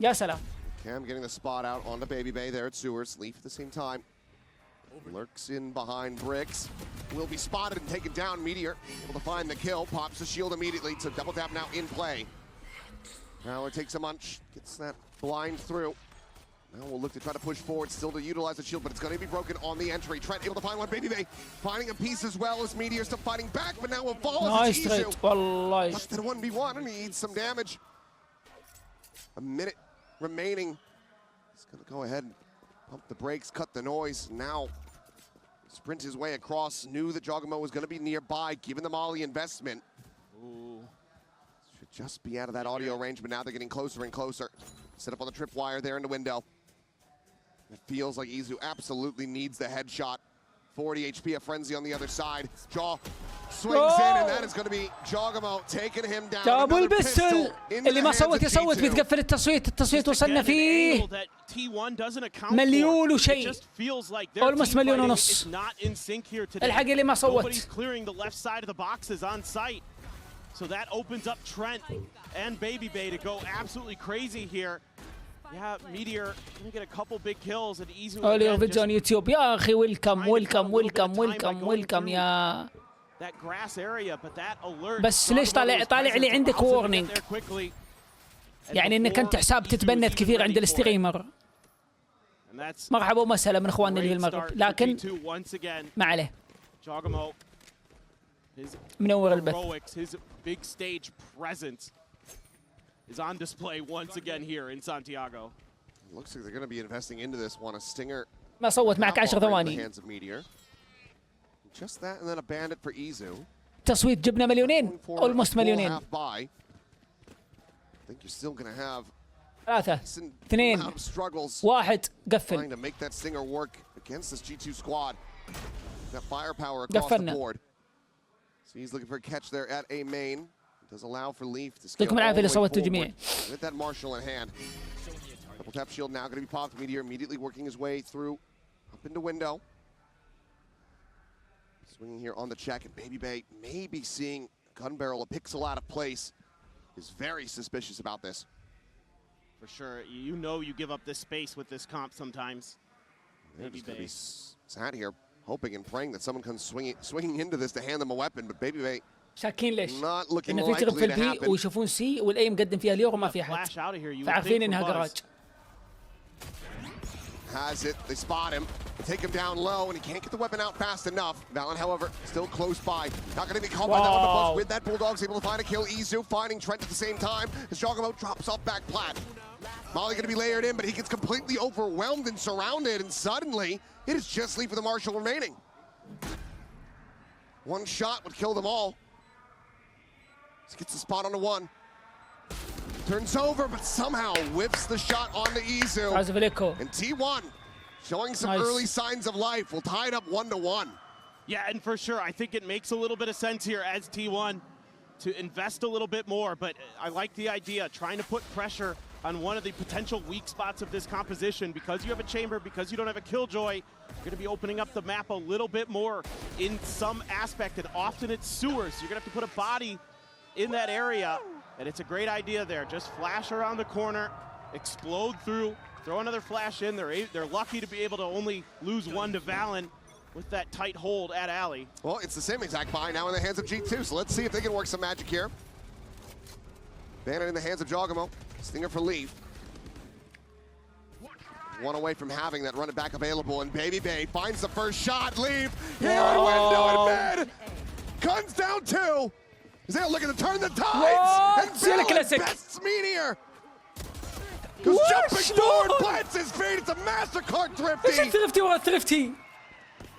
يا سلام. Cam getting the spot out on the Baby Bay there at Sewers. Leaf at the same time. Lurks in behind bricks. Will be spotted and taken down. Meteor able to find the kill. Pops the shield immediately. So double tap now in play. Now it takes a munch. Gets that blind through. Now we'll look to try to push forward. Still to utilize the shield, but it's going to be broken on the entry. Trent able to find one. Baby Bay finding a piece as well as Meteor still fighting back, but now will fall as it's Izu. والله. Less than 1v1 and he needs some damage. A minute remaining. He's going to go ahead and pump the brakes, cut the noise. Now sprint his way across. Knew that Jogamo was going to be nearby, given the Molly investment. Ooh. Should just be out of that audio range, but now they're getting closer and closer. Set up on the tripwire there in the window. It feels like Izu absolutely needs the headshot. 40 HP, a frenzy on the other side. Jaw swings in, and that is going to be Jogamo taking him down. جابوا البستل اللي ما صوت يصوت بيتقفل التصويت وصلنا فيه مليون وشيء almost مليون ونص. الحق اللي ما صوت. So that opens up Trent and Baby Bay to go absolutely crazy here. Yeah, Meteor gonna get a couple big kills and Izu. اليوم فيديو on يوتيوب يا اخي ويلكم يا. That grass area, but that alert. بس ليش طالع لي عندك وورنينج؟ يعني انك انت حساب تتبند كثير عند الستريمر. مرحبا ومسهلا من اخواننا اللي في المغرب، لكن ما عليه. His منور البث. heroics, his big stage presence is on display once again here in Santiago. Looks like they're going to be investing into this one. A stinger. ما صوت معك 10 in the ثواني. hands of Meteor. Just that, and then a bandit for Izu. تصويت جبنا مليونين. almost مليونين. I think you're still going to have 3 decent 2 amount of struggles 1 trying قفل. to make that stinger work against this G2 squad. That firepower across the قفلنا. board. So he's looking for a catch there at A main. It does allow for Leaf to scale يعطيكم all العافية the اللي way صوتوا forward جميع. with that Marshall in hand. Double tap shield now going to be popped. Meteor immediately working his way through up into window. Swinging here on the check, and Baby Bay maybe seeing gun barrel a pixel out of place. Is very suspicious about this. For sure, you know you give up this space with this comp sometimes. They're Baby just going to Bay. be sat here hoping and praying that someone comes swinging into this to hand them a weapon, but Baby Bay شاكين ليش؟ not looking إنه في ترب likely في to البي happen. ويشوفون سي والاي مقدم فيها اليورو ما في احد. Flash out of here, you would فعارفين think انها for Buzz. جراج. Has it, they spot him, they take him down low, and he can't get the weapon out fast enough. Valen, however, still close by. Not going to be caught by that one, but Buzz with that Bulldog's able to find a kill. Izu finding Trent at the same time as Jogamo drops off back plat. Molly going to be layered in, but he gets completely overwhelmed and surrounded, and suddenly it is just Lee for the Marshall remaining. One shot would kill them all. Just gets the spot on the one. Turns over, but somehow whips the shot onto Izu. عازف الإيكو. And T1 showing some Nice. early signs of life. We'll tie it up 1-1. Yeah, and for sure, I think it makes a little bit of sense here as T1 to invest a little bit more, but I like the idea, trying to put pressure on one of the potential weak spots of this composition. Because you have a chamber, because you don't have a killjoy, you're going to be opening up the map a little bit more in some aspect, and often it's sewers. You're going to have to put a body in that area, and it's a great idea there. Just flash around the corner, explode through, throw another flash in. They're lucky to be able to only lose one to Valen with that tight hold at Alley. Well, it's the same exact buy now in the hands of G2, so let's see if they can work some magic here. Bandit in the hands of Jogamo. Stinger for Leaf. One away from having that run it back available, and Baby Bay finds the first shot. Leaf here in window and mid. Guns down 2. Is they looking to turn the tides? And Silly Valen classic. bests Meteor. Goes jumping forward, plants his feet. It's a MasterCard ايش thrifty. الثرفتي ورا الثرفتي؟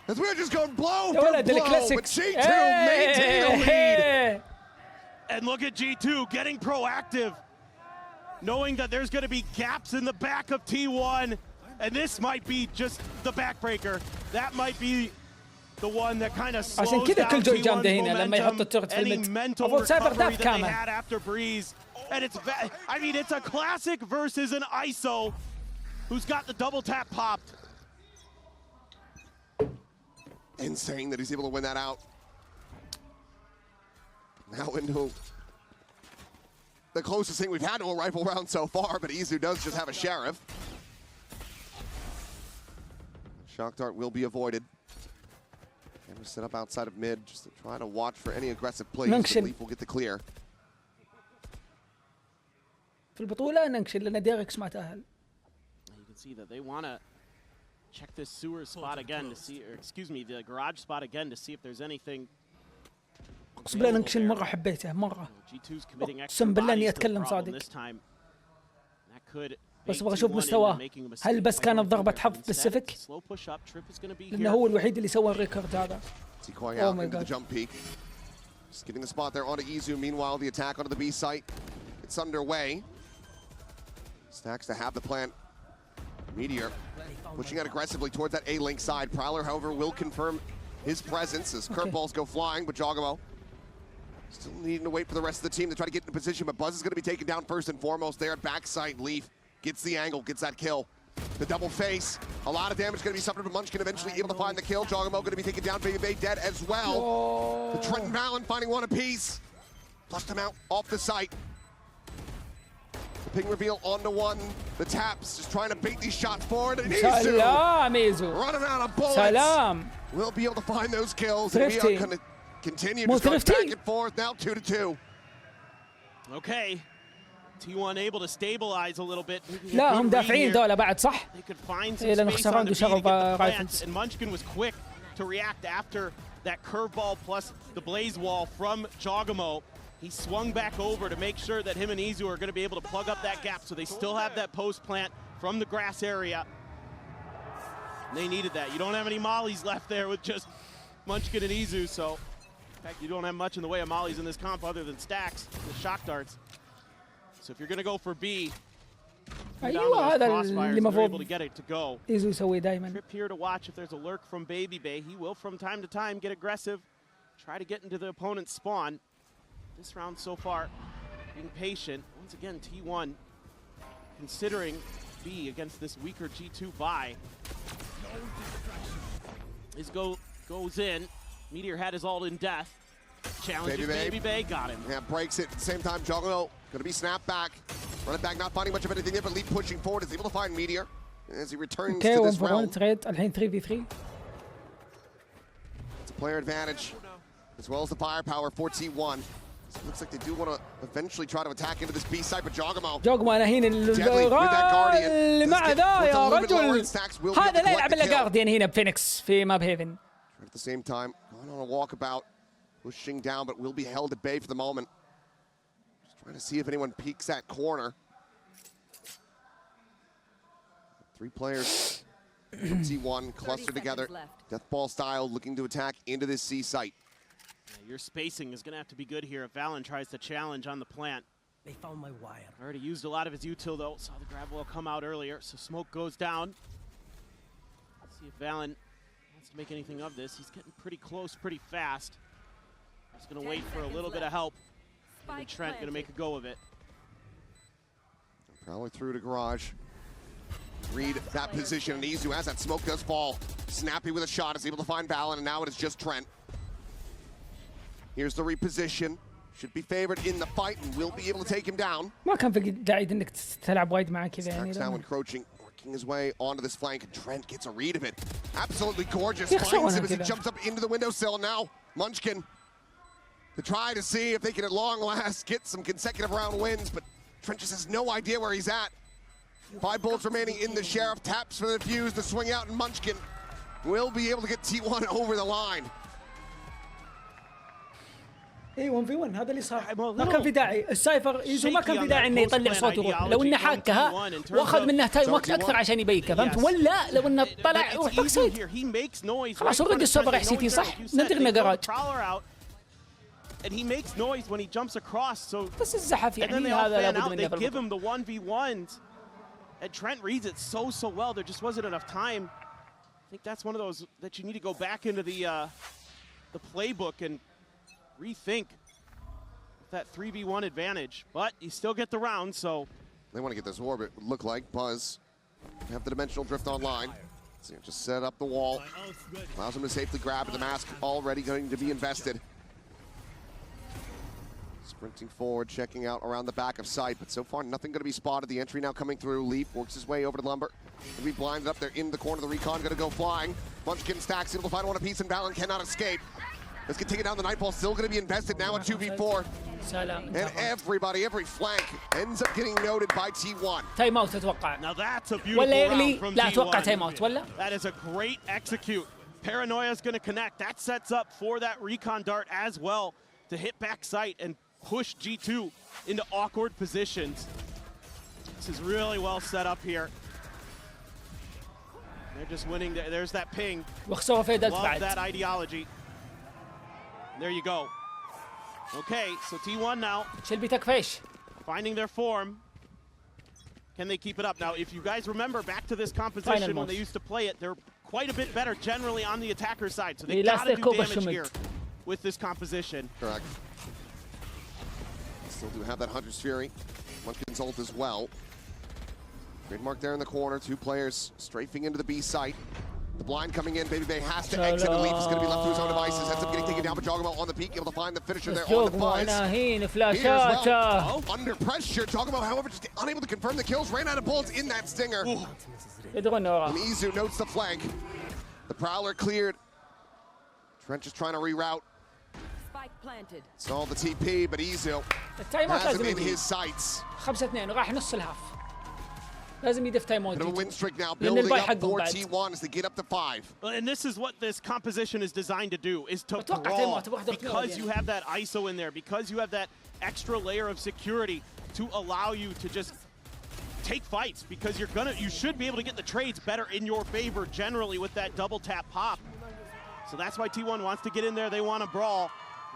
As we're just going blow يا for ولد blow, but الكلاسيكس. G2 maintain the lead. And look at G2 getting proactive, knowing that there's going to be gaps in the back of T1, and this might be just the backbreaker. That might be the one that kind of slows عشان كذا down كل جوي جامدة T1's هنا لما يحط momentum, التورت في any الميد. mental المفروض سايبر recovery داف that they كامل. had after Breeze. And it's, I mean, it's a classic versus an ISO who's got the double tap popped. Insane that he's able to win that out. Now into the closest thing we've had to a rifle round so far, but Izu does just have a sheriff. Shock dart will be avoided. And we're set up outside of mid just to try to watch for any aggressive plays, but ننكشن. Leaf will get the clear. في البطولة ننكشن لأن ديريكس ما تأهل. You can see that they want to check this sewer spot again to see, or excuse me, the garage spot again to see if there's anything. أقسم بالله ننكشن مرة حبيته مرة. G2's committing extra أقسم بالله إني bodies to the أتكلم problem صادق. this time. That could بس make أبغى أشوف T1 مستواه. into making a mistake هل بس by كانت going ضربة there. حظ Instead, بالسيفيك؟ slow push up, Trip is going to be لأنه here. هو الوحيد اللي سوى الريكورد هذا. Decoy Oh out my into the God. jump peak. Just getting the spot there onto Izu. Meanwhile, the attack onto the B site. It's underway. Stacks to have the plant. Meteor pushing out aggressively towards that A-link side. Prowler, however, will confirm his presence as curveballs go flying, but Jogamo still needing to wait for the rest of the team to try to get into position, but Buzz is going to be taken down first and foremost there at backside. Leaf gets the angle, gets that kill. The double face, a lot of damage going to be suffered, but Munchkin eventually able to find the kill. Jogamo going to be taken down, Baby Bay dead as well. The Trent and Valen finding one apiece. Flushed him out off the site. The ping reveal onto one. The taps just trying to bait these shots forward. And Izu سلام إيزو. running out of bullets. سلام. We'll be able to find those kills. And we are Thrifty. going to continue More just going thrifty. back and forth. Now 2-2. Okay. T1 able to stabilize a little bit. لا Good هم read دافعين here. دولة بعد صح؟ They could find some إيه لأنه space خسران on the B to وشغل get the رايفلز. plant, and Munchkin was quick to react after that curveball plus the blaze wall from Jogamo. He swung back over to make sure that him and Izu are going to be able to plug up that gap, so they still have that post plant from the grass area. And they needed that. You don't have any mollies left there with just Munchkin and Izu, so in fact, you don't have much in the way of mollies in this comp other than stacks with shock darts. So if you're going to go for B, ايوه هذا اللي المفروض ايزو يسويه دائما. Trip here to watch if there's a lurk from Baby Bay. He will from time to time get aggressive, try to get into the opponent's spawn. This round so far, being patient. Once again, T1 considering B against this weaker G2 buy. His goes in. Meteor had his ult in death. Challenges Baby Bay, got him. Yeah, breaks it at the same time. Jogamo gonna be snapped back. Run it back, not finding much of anything there, but Leap pushing forward is able to find Meteor as he returns to this realm. تريد الحين 3v3. It's a player advantage as well as the firepower for T1. So it looks like they do want to eventually try to attack into this B site, but Jogamo انا هنا اللي مع ذا يا رجل هذا لا يلعب الا جارديان هنا بفينيكس في ماب هيفن. At the same time, going on a walkabout, pushing down, but will be held at bay for the moment. Just trying to see if anyone peeks that corner. 3 players from T1 clustered together, death ball style, looking to attack into this C site. Yeah, your spacing is going to have to be good here if Valen tries to challenge on the plant. They found my wire. Already used a lot of his util though. Saw the grab wall come out earlier, so smoke goes down. Let's see if Valen wants to make anything of this. He's getting pretty close pretty fast. He's going to wait for a little bit of help. And Trent going to make a go of it. Prowler through to garage. Read that position, and Izu, as that smoke does fall, Snappy with a shot is able to find Valen, and now it is just Trent. Here's the reposition. Should be favored in the fight and will be able to take him down. ما كان في داعي انك تلعب وايد معاه كذا يعني. Stacks now encroaching, working his way onto this flank, and Trent gets a read of it. Absolutely gorgeous. Finds him as he jumps up into the windowsill. Now Munchkin to try to see if they can at long last get some consecutive round wins, but Trent just has no idea where he's at. 5 bullets remaining in the Sheriff, taps for the fuse to swing out, and Munchkin will be able to get T1 over the line. اي 1 في 1 هذا اللي صار. ما كان في داعي السايفر ايزو ما كان في داعي انه يطلع صوت ويروح. لو انه حاكها واخذ منه تايم وقت اكثر عشان يبيكها فهمت، ولا لو انه طلع يروح باك سايد خلاص اوريدي السيرفر احسي تي صح ندري انه جراج. And he makes noise when he jumps across, so بس الزحف يعني هذا لابد منه. They give him the 1v1s, and Trent reads it so well. There just wasn't enough time. I think that's one of those that you need to go back into the playbook and rethink that 3v1 advantage. But you still get the round, so they want to get this orbit. Look like Buzz have the dimensional drift online. So just set up the wall, allows him to safely grab it. The mask already going to be invested. Sprinting forward, checking out around the back of sight, but so far nothing going to be spotted. The entry now coming through. Leap works his way over to Lumber. Going to be blinded up there in the corner. The recon going to go flying. Munchkin stacks, able to find one apiece, and Valen cannot escape. Let's get taken down. The Nightfall still going to be invested now at 2v4. And everybody, every flank ends up getting noted by T1. تايم اوت اتوقع. Now that's a beautiful round from لا اتوقع T1. تايم اوت ولا؟ That is a great execute. Paranoia is going to connect. That sets up for that recon dart as well to hit back sight and push G2 into awkward positions. This is really well set up here. They're just winning. There's that ping. Love that ideology. There you go. Okay, so T1 now. Shelby تكفيش. Finding their form. Can they keep it up? Now, if you guys remember back to this composition when they used to play it, they're quite a bit better generally on the attacker side. So they gotta do damage here with this composition. Correct. Still do have that Hunter's Fury. Munchkin's ult as well. Grid mark there in the corner. 2 players strafing into the B site. The blind coming in. Baby Bay has to exit. And Leap is going to be left to his own devices. Ends up getting taken down by Jogamo on the peak. Able to find the finisher there on the buzz. Well. Under pressure. Jogamo, however, just unable to confirm the kills. Ran out of bullets in that stinger. And Izu notes the flank. The Prowler cleared. Trent just trying to reroute. Planted. Saw the TP, but Izu has him in his sights. 5-2 وراح نص الهاف. لازم يدف تايم اوت. Bit of a win streak now, لأن building الباي up حقهم for بعد. T1 as they get up to 5. And this is what this composition is designed to do, is to أتوقع brawl. تيمات واحدة Because you have that ISO in there, because you have that extra layer of security to allow you to just take fights, because you should be able to get the trades better in your favor generally with that double tap pop. So that's why T1 wants to get in there. They want to brawl.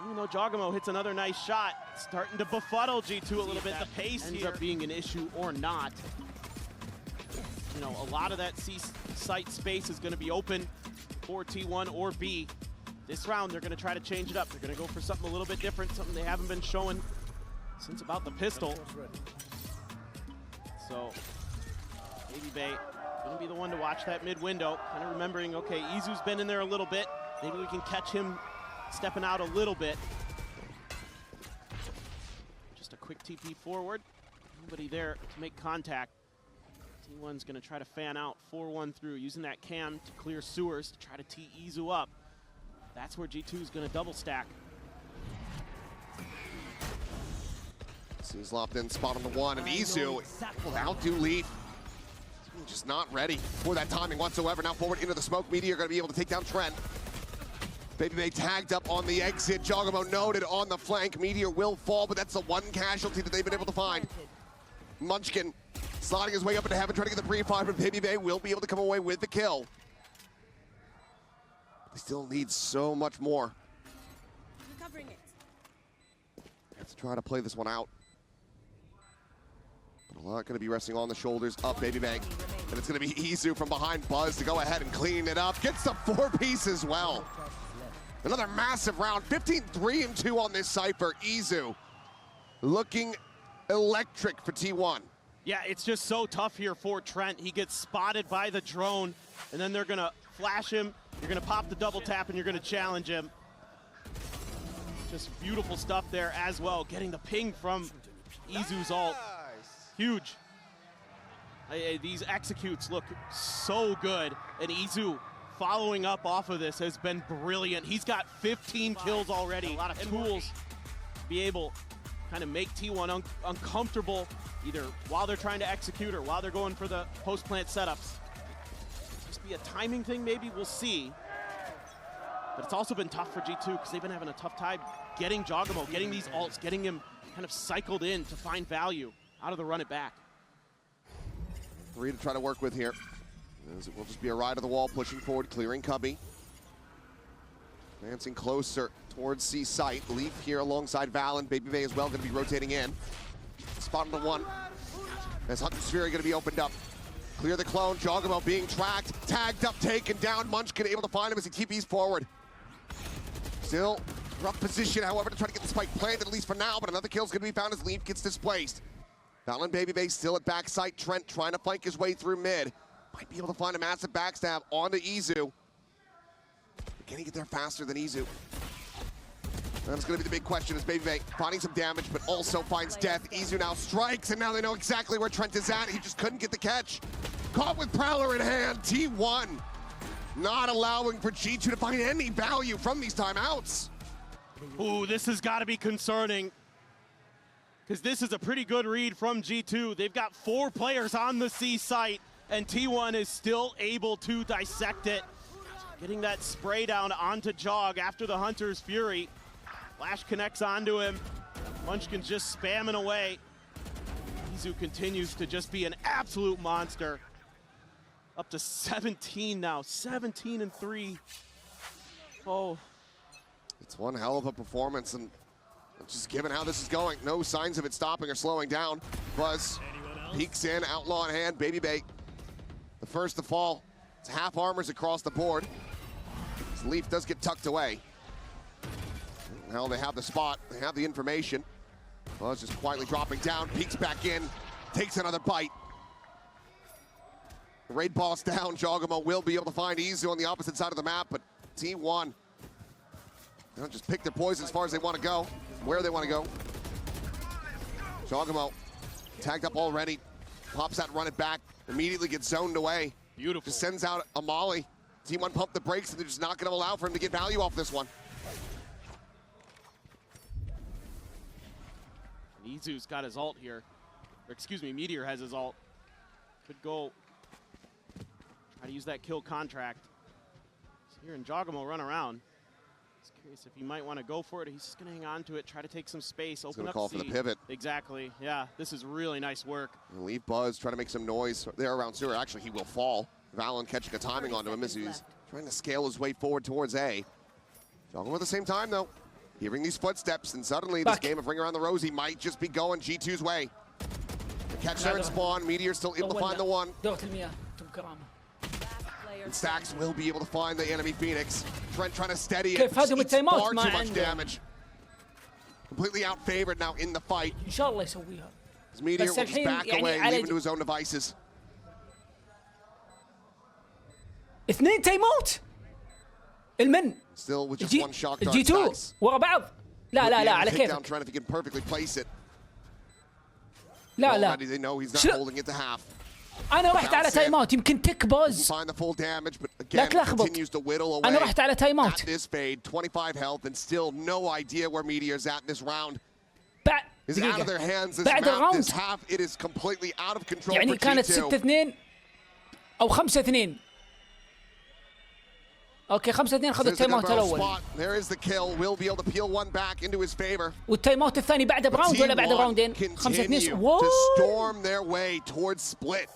Even though Jogamo hits another nice shot, starting to befuddle G2 a little bit. The pace ends up being an issue or not. You know, a lot of that C site space is going to be open for T1 or B. This round, they're going to try to change it up. They're going to go for something a little bit different, something they haven't been showing since about the pistol. So, Baby Bay going to be the one to watch that mid window. Kind of remembering, okay, Izu's been in there a little bit. Maybe we can catch him stepping out a little bit. Just a quick TP forward. Nobody there to make contact. T1's going to try to fan out 4-1 through, using that cam to clear sewers to try to tee Izu up. That's where G2's going to double stack. He's locked in, spot on the 1, and Izu will outdo Leaf. Just not ready for that timing whatsoever. Now forward into the smoke. Meteor going to be able to take down Trent. Baby Bay tagged up on the exit. Jogamo noted on the flank. Meteor will fall, but that's the one casualty that they've been able to find. Munchkin sliding his way up into heaven, trying to get the pre-fire, but Baby Bay will be able to come away with the kill. They still need so much more. Recovering it. Let's try to play this one out. But a lot going to be resting on the shoulders of Baby Bay. And it's going to be Izu from behind Buzz to go ahead and clean it up. Gets the 4-piece as well. Another massive round. 15-3-2 on this Cypher. Izu looking electric for T1. Yeah, it's just so tough here for Trent. He gets spotted by the drone, and then they're going to flash him. You're going to pop the double tap, and you're going to challenge him. Just beautiful stuff there as well. Getting the ping from Izu's ult. Huge. These executes look so good, and Izu following up off of this has been brilliant. He's got 15 kills already. A lot of tools to be able to kind of make T1 uncomfortable, either while they're trying to execute or while they're going for the post-plant setups. Just be a timing thing, maybe, we'll see. But it's also been tough for G2 because they've been having a tough time getting Jogamo, getting these ults, getting him kind of cycled in to find value out of the run it back. 3 to try to work with here. As it will just be a ride of the wall, pushing forward, clearing Cubby. Advancing closer towards C site. Leaf here alongside Valen. Baby Bay as well going to be rotating in. Spot on the 1. As Hunter's Fury going to be opened up. Clear the clone. Jogamo being tracked. Tagged up, taken down. Munchkin able to find him as he TPs forward. Still rough position, however, to try to get the spike planted, at least for now. But another kill's going to be found as Leaf gets displaced. Valen Baby Bay still at backside. Trent trying to flank his way through mid. Might be able to find a massive backstab onto Izu. Can he get there faster than Izu? That's going to be the big question as Baby Bay finding some damage, but also finds death. Izu now strikes, and now they know exactly where Trent is at. He just couldn't get the catch. Caught with Prowler in hand, T1 not allowing for G2 to find any value from these timeouts. Ooh, this has got to be concerning, because this is a pretty good read from G2. They've got 4 players on the C site, and T1 is still able to dissect it. Getting that spray down onto Jog after the Hunter's Fury. Flash connects onto him. Munchkin's just spamming away. Izu continues to just be an absolute monster. Up to 17 now, 17-3. Oh. It's one hell of a performance, and just given how this is going, no signs of it stopping or slowing down. Buzz peeks in, outlaw in hand, Baby Bay, the first to fall. It's half armors across the board. This Leaf does get tucked away. Now they have the spot, they have the information. Buzz just quietly dropping down, peeks back in, takes another bite. The raid boss down, Jogamo will be able to find Izu on the opposite side of the map, but T1, they'll just pick their poison as far as they want to go, where they want to go. Jogamo tagged up already, pops that, run it back, immediately gets zoned away. Beautiful. Just sends out a molly. T1 pump the brakes, and they're just not going to allow for him to get value off this one. Izu's got his ult here. Or excuse me, Meteor has his ult. Could go try to use that kill contract. So here in Jogamo run around. Just curious if he might want to go for it. He's just going to hang on to it, try to take some space, open up call for the pivot. Exactly. Yeah, this is really nice work. And leave Buzz, try to make some noise there around Sewer. Actually, he will fall. Valen catching a timing onto him as he's trying to scale his way forward towards A. Jogamo at the same time, though. Hearing these footsteps, and suddenly this game of Ring Around the Rosie might just be going G2's way. The catch there in spawn. Meteor still able to find the one. And Stacks will be able to find the enemy Phoenix. Trent trying to steady it. Far too much damage. Completely outfavored now in the fight. As Meteor will just back away, leaving to his own devices. 2 تايم اوت المن Still with just one shock dart. G2 ورا بعض. لا لا لا على كيفك. Trent if he can perfectly place it. لا لا. They know he's not holding it to half. أنا رحت على تايم اوت يمكن تك بوز. Find the full damage, but again continues to whittle away. أنا رحت على تايم اوت. At this fade, 25 health and still no idea where Meteor's at in this round. Is out of their hands this map. This half it is completely out of control for G2. يعني كانت 6-2 أو 5-2. اوكي 5-2 خذوا التايم اوت الاول. There is the kill. Will be able to peel one back into his favor. والتايم اوت الثاني بعده براوند ولا بعده براوندين؟ 5-2. To storm their way towards split.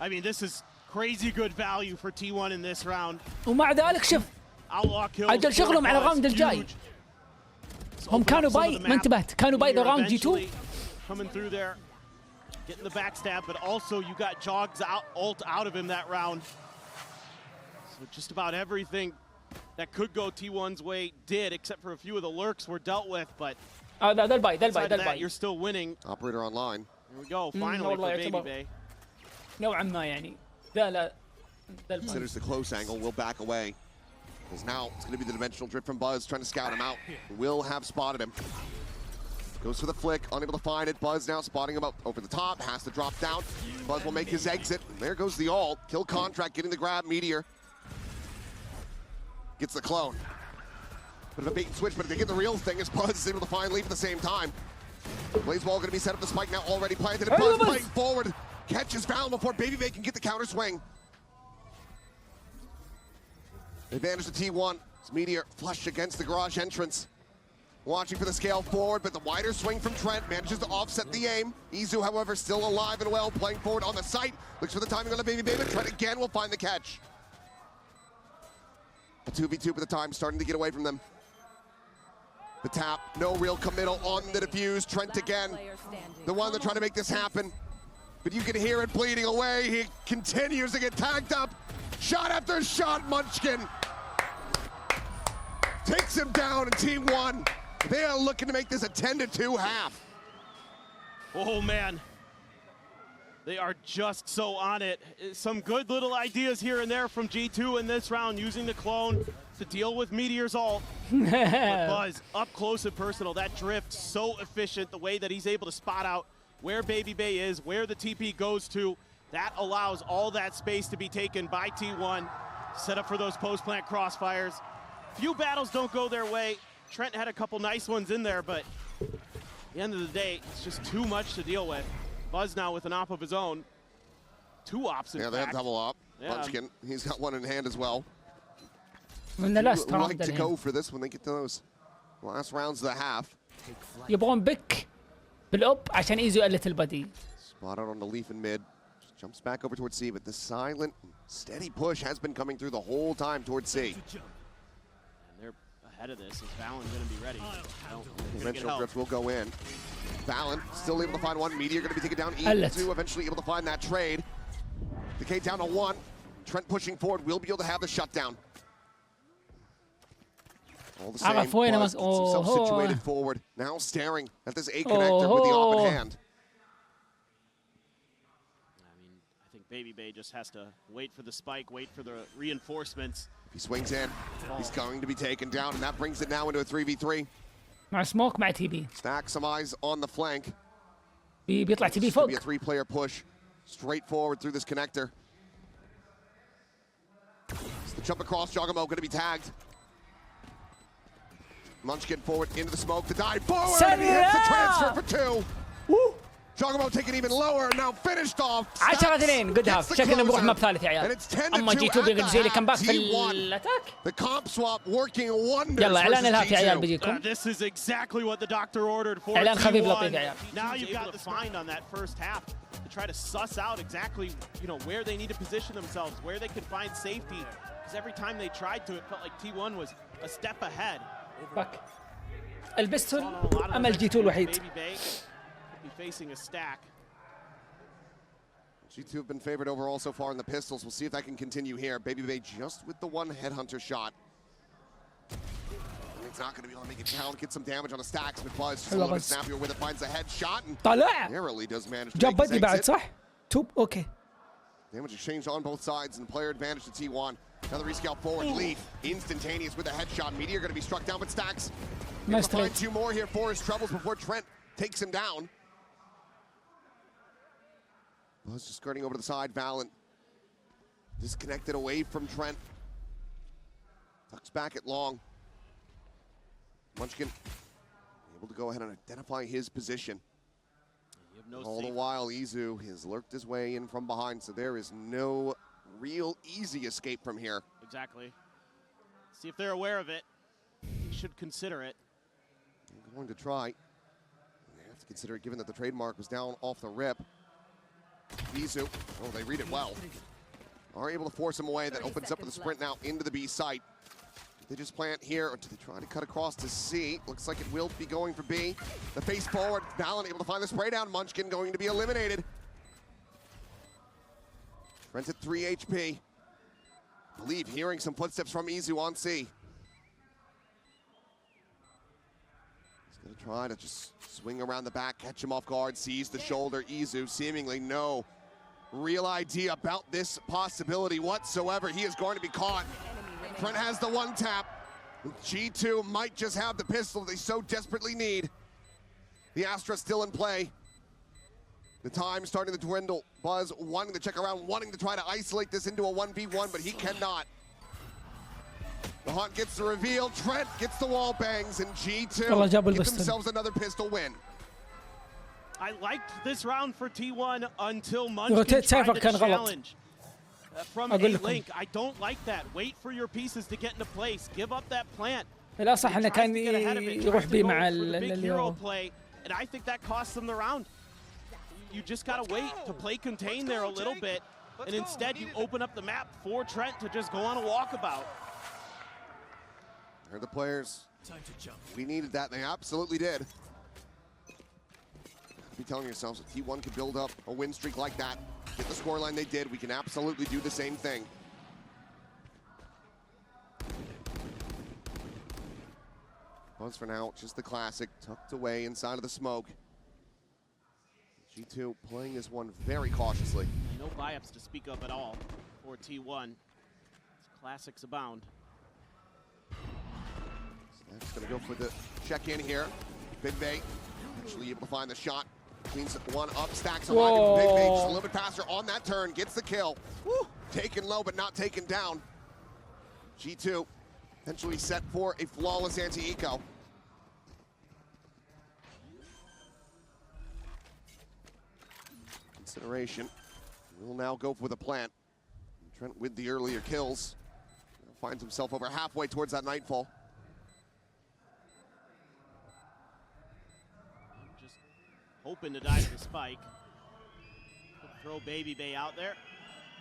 I mean, this is crazy good value for T1 in this round. ومع ذلك شوف عدل شغلهم على الراوند الجاي. هم كانوا باي ما انتبهت كانوا باي ذا راوند G2. Coming through there, getting the backstab, but also you got Jog's ult out of him that round. So just about everything that could go T1's way did, except for a few of the lurks were dealt with, but ده الباي you're still winning. Operator online. Here we go, finally for Baby Bay. نوعا ما يعني. لا Considers the close angle, will back away. Because now it's going to be the dimensional drift from Buzz trying to scout him out. Will have spotted him. Goes for the flick, unable to find it. Buzz now spotting him up over the top, has to drop down. Buzz will make his exit. There goes the ult. Kill contract, getting the grab. Meteor gets the clone. Bit of a bait and switch, but they get the real thing as Buzz is able to find Leaf at the same time. Blaze Wall going to be set up the spike now, already planted. And Buzz playing forward. Catches Valen before Baby Bay can get the counter swing. Advantage to T1. As Meteor flushed against the garage entrance. Watching for the scale forward, but the wider swing from Trent manages to offset the aim. Izu, however, still alive and well, playing forward on the site. Looks for the timing on the Baby Bay, but Trent again will find the catch. A 2v2 at the time, starting to get away from them. The tap, no real committal on the defuse. Trent again, the one that's trying to make this happen. But you can hear it bleeding away. He continues to get tagged up. Shot after shot, Munchkin takes him down in Team 1. They are looking to make this a 10-2 half. Oh man, they are just so on it. Some good little ideas here and there from G2 in this round, using the clone to deal with Meteor's ult. But Buzz, up close and personal, that drift so efficient, the way that he's able to spot out where Baby Bay is, where the TP goes to. That allows all that space to be taken by T1. Set up for those post-plant crossfires. Few battles don't go their way. Trent had a couple nice ones in there, but at the end of the day, it's just too much to deal with. Buzz now with an op of his own. 2 ops in fact. Yeah, they have double op. Munchkin, he's got one in hand as well. like to go for this when they get to those last rounds of the half. يبغون بك بالأوب عشان إيزو يقلت البدي. Spot out on the leaf in mid. Just jumps back over towards C, but the silent, steady push has been coming through the whole time towards C. And they're ahead of this. Is Valen going to be ready? Dimensional drift will go in. Valen still able to find one. Meteor going to be taken down. E2 eventually able to find that trade. Decay down to 1. Trent pushing forward will be able to have the shutdown. All the same, Buzz gets himself situated forward. Now staring at this A connector with the op in hand. I mean, I think Baby Bay just has to wait for the spike, wait for the reinforcements. If he swings in, he's going to be taken down, and that brings it now into a 3v3. مع سموك مع تي بي. Stack some eyes on the flank. بيطلع تي بي فوق. Be a 3-player push straight forward through this connector. It's the jump across. Jogamo going to be tagged. Munchkin forward into the smoke. The dive forward. And he hits the transfer for 2. Woo. Jogamo taking even lower and now finished off. 10-2 جود هاف. شكلنا بنروح ماب ثالث يا عيال. اما جي 2 بيرجع لي كم باك في الاتاك. The comp swap working wonders. يلا اعلان الهاف يا عيال بيجيكم. This is exactly what the doctor ordered for اعلان خفيف T1. لطيف يا عيال. Now you've got to find on that first half to try to suss out exactly, where they need to position themselves, where they can find safety. Because every time they tried to, it felt like T1 was a step ahead. باك. البستول امل جي 2 الوحيد. Baby Bay could be facing a stack. G2 have been favored overall so far in the pistols. We'll see if that can continue here. Baby Bay just with the one headhunter shot. It's not going to be able to make it count. Get some damage on the stacks, but Buzz just a little bit snappier with it. Finds a headshot and طلع. narrowly does manage to جاب make his بدي بعد exit. صح؟ توب اوكي. Damage exchanged on both sides and player advantage to T1. Another rescale forward. Leaf instantaneous with a headshot. Meteor going to be struck down, but Stacks Nice able to find trade. 2 more here for his troubles before Trent takes him down. Buzz just skirting over to the side. Valen disconnected away from Trent. Tucks back at long. Munchkin able to go ahead and identify his position. All the while, Izu has lurked his way in from behind, so there is no real easy escape from here. Exactly. See if they're aware of it. You should consider it. I'm going to try. They have to consider it given that the trademark was down off the rip. Izu, oh, they read it well. Are able to force him away. That opens up with a sprint now into the B site. Do they just plant here, or do they try to cut across to C? Looks like it will be going for B. The face forward, Valen able to find the spray down. Munchkin going to be eliminated. Trent's at 3 HP. Believe hearing some footsteps from Izu on C. He's gonna try to just swing around the back, catch him off guard, sees the shoulder. Izu seemingly no real idea about this possibility whatsoever. He is going to be caught. Trent has the one tap. G2 might just have the pistol they so desperately need. The Astra still in play. The time starting to dwindle. Buzz wanting to check around, wanting to try to isolate this into a 1v1, but he cannot. The hunt gets the reveal. Trent gets the wall bangs, and G2 get themselves another pistol win. I liked this round for T1 until Munchkin tried to challenge from a link. I don't like that. Wait for your pieces to get into place. Give up that plant. لا صح انه كان يروح بي مع hero play, and I think that cost them the round. You just gotta wait to play contain there a little bit, and instead you open up the map for Trent to just go on a walkabout. They're the players. We needed that. They absolutely did. Be telling yourselves if T1 could build up a win streak like that, get the scoreline they did, we can absolutely do the same thing. Buzz for now, just the classic, tucked away inside of the smoke. G2 playing this one very cautiously. No buy-ups to speak of at all for T1. Classics abound. That's gonna go for the check-in here. Big Bay actually able to find the shot. Cleans one up, stacks a line. Big Bay just a little bit faster on that turn, gets the kill. Woo. Taken low, but not taken down. G2 eventually set for a flawless anti-eco. Consideration. Will now go for the plant. Trent with the earlier kills. Finds himself over halfway towards that nightfall. Hoping to dive the spike. Throw Baby Bay out there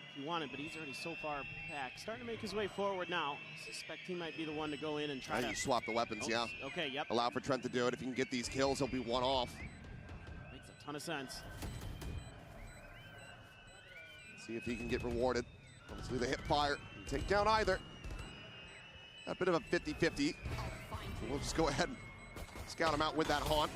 if you want it, but he's already so far back. Starting to make his way forward now. Suspect he might be the one to go in and try to... You swap the weapons, yeah. Okay, yep. Allow for Trent to do it. If he can get these kills, he'll be one off. Makes a ton of sense. See if he can get rewarded. Obviously the hip fire. Take down either. A bit of a 50-50. So we'll just go ahead and scout him out with that haunt.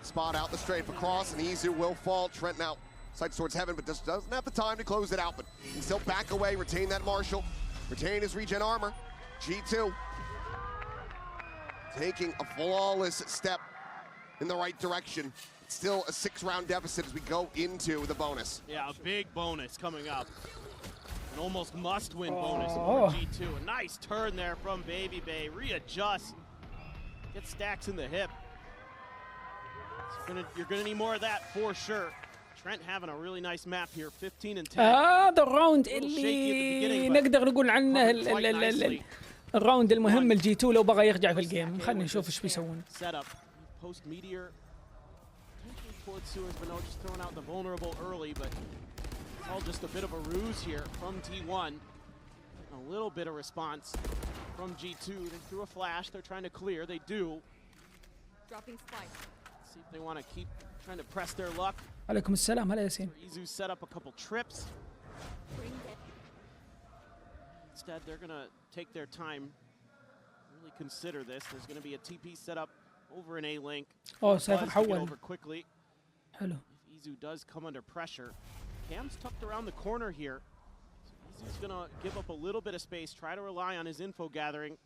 Spot out the strafe across, and Izu will fall. Trent now sights towards heaven, but just doesn't have the time to close it out. But he can still back away, retain that Marshal, retain his regen armor. G2 taking a flawless step in the right direction. It's still a 6-round deficit as we go into the bonus. Yeah, a big bonus coming up. An almost must-win bonus for G2. A nice turn there from Baby Bay. Readjust. Get stacks in the hip. You're gonna need more of that for sure. Trent having a really nice map here, 15 and 10. هذا الراوند اللي نقدر نقول عنه الراوند المهم الجي 2 لو بغى يرجع في الجيم. خلينا نشوف ايش بيسوون. Post meteor towards Sewers, but no, just throwing out the vulnerable early, but it's all just a bit of a ruse here from T1. A little bit of response from G2. They threw a flash, they're trying to clear, they do. Dropping spike. See if they want to keep trying to press their luck. عليكم السلام. هلا ياسين. Izu set up a couple trips. Instead, they're going to take their time, really consider this. There's going to be a TP set up over an A-link. Oh, سيفر حول. Over quickly. حلو. If Izu does come under pressure, Cam's tucked around the corner here. So Izu's going to give up a little bit of space, try to rely on his info gathering,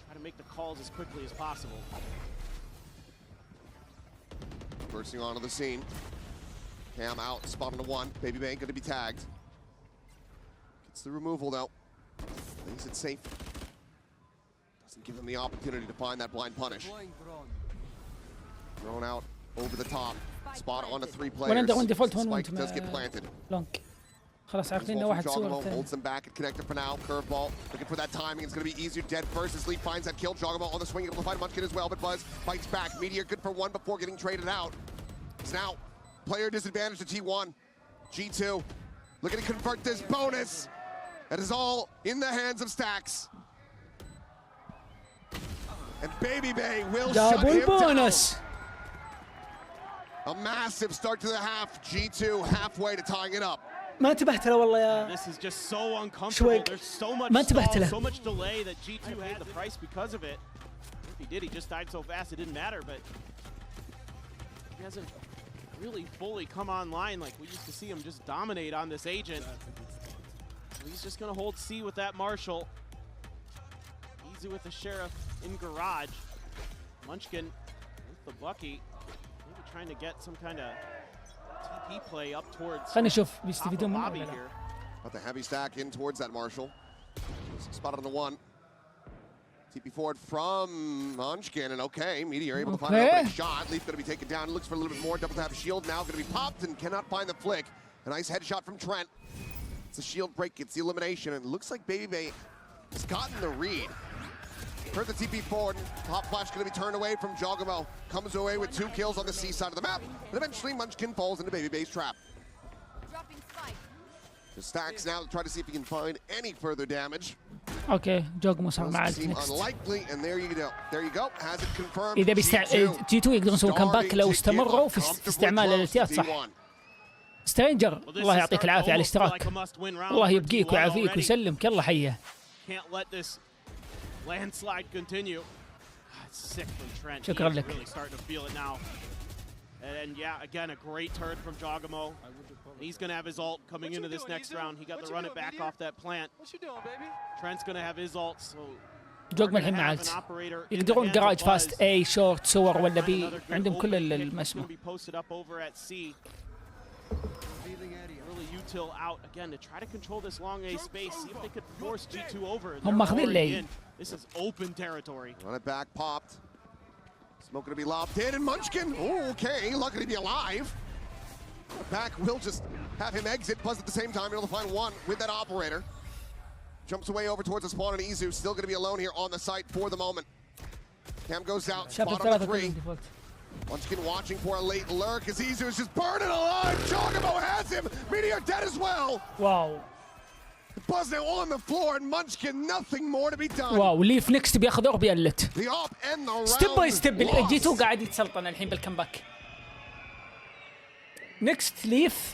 try to make the calls as quickly as possible. Bursting onto the scene. Cam out, spot on the one. Baby Bang going to be tagged. Gets the removal though. Leaves it safe. Doesn't give him the opportunity to find that blind punish. Thrown out over the top. Spot on the 3 players. Spike does get planted. خلاص عارفين انه واحد سوى holds them back and connected for now. Curveball looking for that timing. It's going to be easier. Dead first as Lee finds that kill. Jogamo on the swing, able to find Munchkin as well, but Buzz fights back. Meteor good for 1 before getting traded out. It's now player disadvantage to T1. G2 looking to convert this bonus. That is all in the hands of Stacks. And Baby Bay will shut him down. A massive start to the half. G2 halfway to tying it up. ما انتبهت له والله يا. This is just so uncomfortable. There's so much stall, so much delay that G2 paid the price because of it. If he did, he just died so fast it didn't matter, but he hasn't really fully come online like we used to see him just dominate on this agent. So he's just gonna hold C with that Marshall. Easy with the Sheriff in garage. Munchkin with the Bucky. Maybe trying to get some kind of TP play up towards. خلينا نشوف بيستفيدون منه ولا لا. Got the heavy stack in towards that Marshall. Spotted on the one. TP forward from Munchkin, and okay, Meteor able to find an opening shot. Leaf going to be taken down. Looks for a little bit more. Double tap shield now going to be popped and cannot find the flick. A nice headshot from Trent. It's a shield break. It's the elimination, and it looks like Baby Bay has gotten the read. Heard the TP forward. Top flash going to be turned away from Jogamo. Comes away with 2 kills on the C side of the map. And eventually Munchkin falls into Baby Bay's trap. Dropping spike. The Stacks now to try to see if he can find any further damage. اوكي جوجمو صار مع unlikely, and there you go. There you go. Has it confirmed. اذا جي 2 يقدرون يسوون كمباك لو استمروا في استعمال الالتيات صح. سترينجر الله يعطيك العافيه على الاشتراك. الله يبقيك ويعافيك ويسلمك. يلا حيه. Can't let this landslide continue. It's sick from Trent. شكرا He's لك. really starting to feel it now. And yeah, again, a great turn from Jogamo. He's going to have his ult coming into this next round. He got to run it back off that plant. What you doing, baby? Trent's going to have his ult, so جوجمو الحين معلت. يقدرون جراج فاست اي شورت صور ولا بي عندهم كل المسمى. Really util out again to try to control this long A space. See if they could force G2 over. هم ماخذين لين. This is open territory. Run it back, popped. Smoke gonna be lobbed in, and Munchkin, okay, lucky to be alive. Back will just have him exit, Buzz at the same time, able to find one with that operator. Jumps away over towards the spawn, and Izu still gonna be alone here on the site for the moment. Cam goes out, spot on the 3. Munchkin watching for a late lurk as Izu is just burning alive. Jogamo has him. Meteor dead as well. Wow. Buzz now on the floor and Munchkin nothing more to be done. واو ليف نكست بياخذ اور بيلت. The op and the round. ستيب باي ستيب جي 2 قاعد يتسلطن الحين بالكمباك. نكست ليف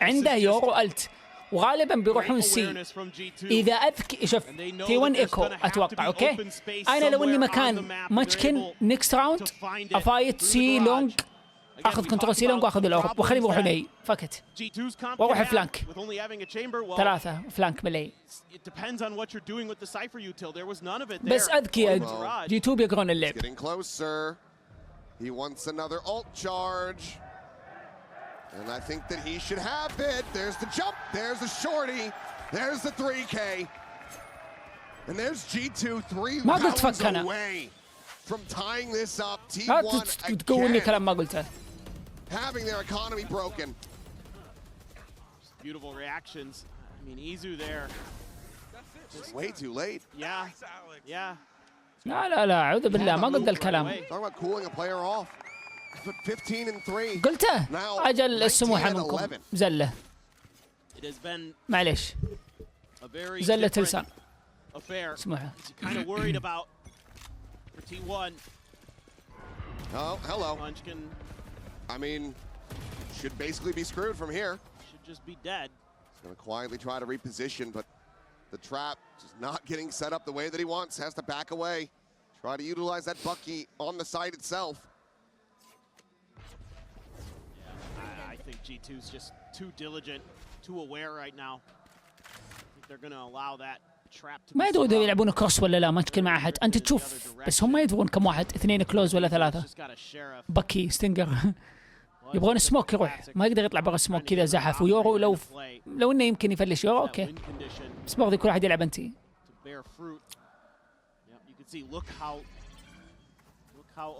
عنده يورو الت وغالبا بيروحون سي. اذا اذكر شوف تي 1 ايكو اتوقع اوكي. انا لو اني مكان ماتشكن نكست راوند افايت سي لونج اخذ كنترول سي لونج واخذ الاورب واخليهم يروحون اي فكت واروح فلانك 3 فلانك بالاي. بس اذكي جي 2 بيقرون اللعب. He wants another ult charge. And I think that he should have it. There's the jump, there's the shorty, there's the 3K. And there's G2 3 rounds away from tying this up. لا T1 تقولني again كلام ما قلته. having their economy broken. Beautiful reactions. I mean, Izu there. Just way too late. Yeah, yeah. لا أعوذ بالله ما قلت الكلام. Talking about cooling a player off. But 15 and 3. قلته. Now أجل السموحة 19 and منكم. 11. زلة. It has been معليش. a very زلة different لسان. affair. سموحة. Kind of worried about for T1. Oh, hello. Munchkin I mean, should basically be screwed from here. should just be dead. He's going to quietly try to reposition, but the trap just not getting set up the way that he wants. Has to back away. Try to utilize that Bucky on the site itself. Yeah, I think G2's just too diligent, too aware right now. I think they're going to allow that trap to ما be يدرون set إذا up. يلعبون كروس ولا لا، ما تشكل مع أحد. أنت تشوف بس هم ما يدرون كم واحد، اثنين كلوز ولا ثلاثة. Just got a sheriff. بكي ستينجر يبغون سموك يروح، ما يقدر يطلع برا السموك كذا زحف. ويورو لو انه يمكن يفلش يورو اوكي، Win condition بس برضه كل واحد يلعب انتي. to bear fruit. Yep, you can see look how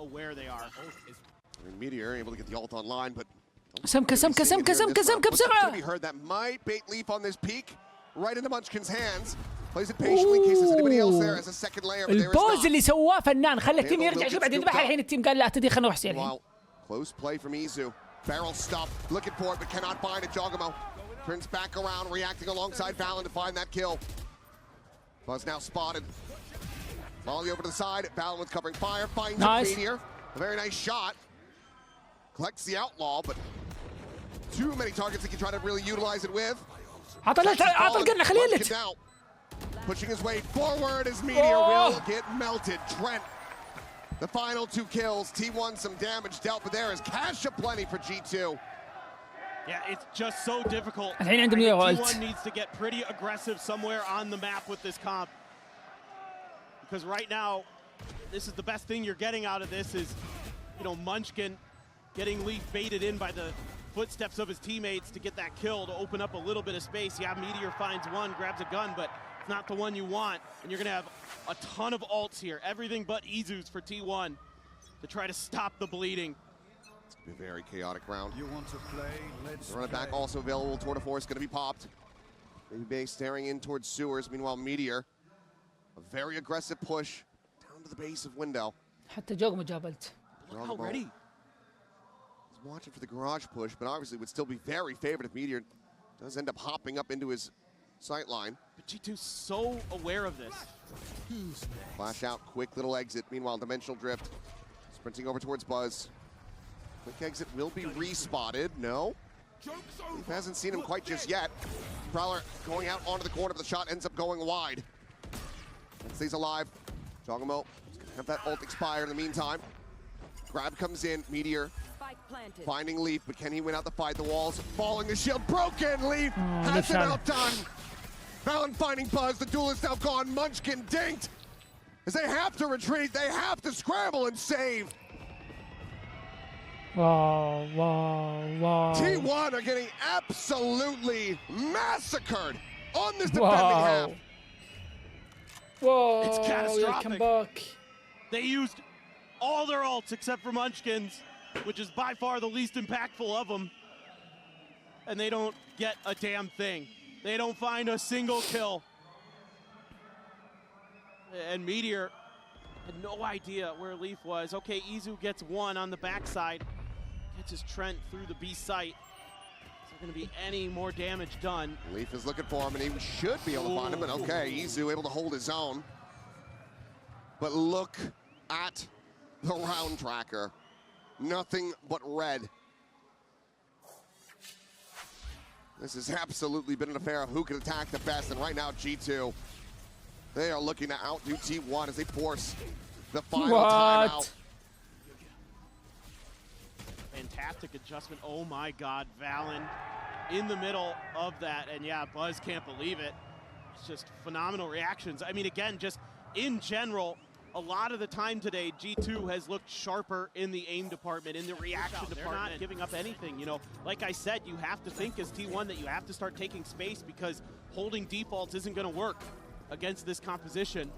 aware they are. I mean, Meteor able to get the ult online, but سمكة سمكة سمكة سمكة سمكة Gonna be بسرعة. heard that might bait Leaf on this peak right into Munchkin's hands. Plays it patiently in case there's anybody else there as a second layer, but there is البوز not. اللي سواه فنان، خلى التيم يرجع يشوف بعد يذبحها. الحين التيم قال لا تدري خلنا نروح سير الحين. Wow, close play from Izu. Barrel stuff, looking for it, but cannot find it. Jogamo turns back around, reacting alongside Valen to find that kill. Buzz now spotted. Volley over to the side. Valen with covering fire, finds Nice. Meteor. A very nice shot. Collects the outlaw, but too many targets he can try to really utilize it with. عطى القرن خليه Munchkin يلت. now pushing his way forward as Meteor will get melted. Trent, the final two kills. T1 some damage dealt, but there is cash aplenty for G2. Yeah, it's just so difficult. الحين عندهم يورو T1 ألت. needs to get pretty aggressive somewhere on the map with this comp. Because right now, this is the best thing you're getting out of this is, you know, Munchkin getting Leaf baited in by the footsteps of his teammates to get that kill, to open up a little bit of space. Yeah, Meteor finds one, grabs a gun, but it's not the one you want. And you're going to have a ton of ults here. Everything but Izu's for T1 to try to stop the bleeding. It's going to be a very chaotic round. You want to play? Let's The running back also available. Tour de Force going to be popped. Baby Bay staring in towards sewers. Meanwhile, Meteor, a very aggressive push down to the base of window. حتى جوجمو جابلت. Look already. He's watching for the garage push, but obviously would still be very favored if Meteor does end up hopping up into his sight line. But G2's so aware of this. Flash out, quick little exit. Meanwhile, Dimensional Drift sprinting over towards Buzz. Quick exit will be respotted. No. Leaf hasn't seen him quite just yet. Prowler going out onto the corner, but the shot ends up going wide. And stays alive. Jogamo have that ult expire in the meantime. Grab comes in. Meteor Spike planted. finding Leaf, but can he win out the fight? The walls falling, the shield broken. Leaf has Leaf it shot. outdone. Valen finding Buzz. The duel is now gone. Munchkin dinked. As they have to retreat, they have to scramble and save. واو واو واو. T1 are getting absolutely massacred on this defending half. واو. واو. It's catastrophic. يا كمباك. They used all their ults except for Munchkin's, which is by far the least impactful of them. And they don't get a damn thing. They don't find a single kill. And Meteor had no idea where Leaf was. Okay, Izu gets one on the backside. Catches Trent through the B site. Is there going to be any more damage done? Leaf is looking for him, and he should be able to find him, but okay, Izu able to hold his own. But look at the round tracker. Nothing but red. This has absolutely been an affair of who can attack the best, and right now G2, they are looking to outdo T1 as they force the final timeout. Fantastic adjustment. Oh my God, Valen in the middle of that. And yeah, Buzz can't believe it. It's just phenomenal reactions. I mean, again, just in general, a lot of the time today, G2 has looked sharper in the aim department, in the reaction department. They're not giving up anything. You know, like I said, you have to think as T1 that you have to start taking space because holding defaults isn't going to work against this composition.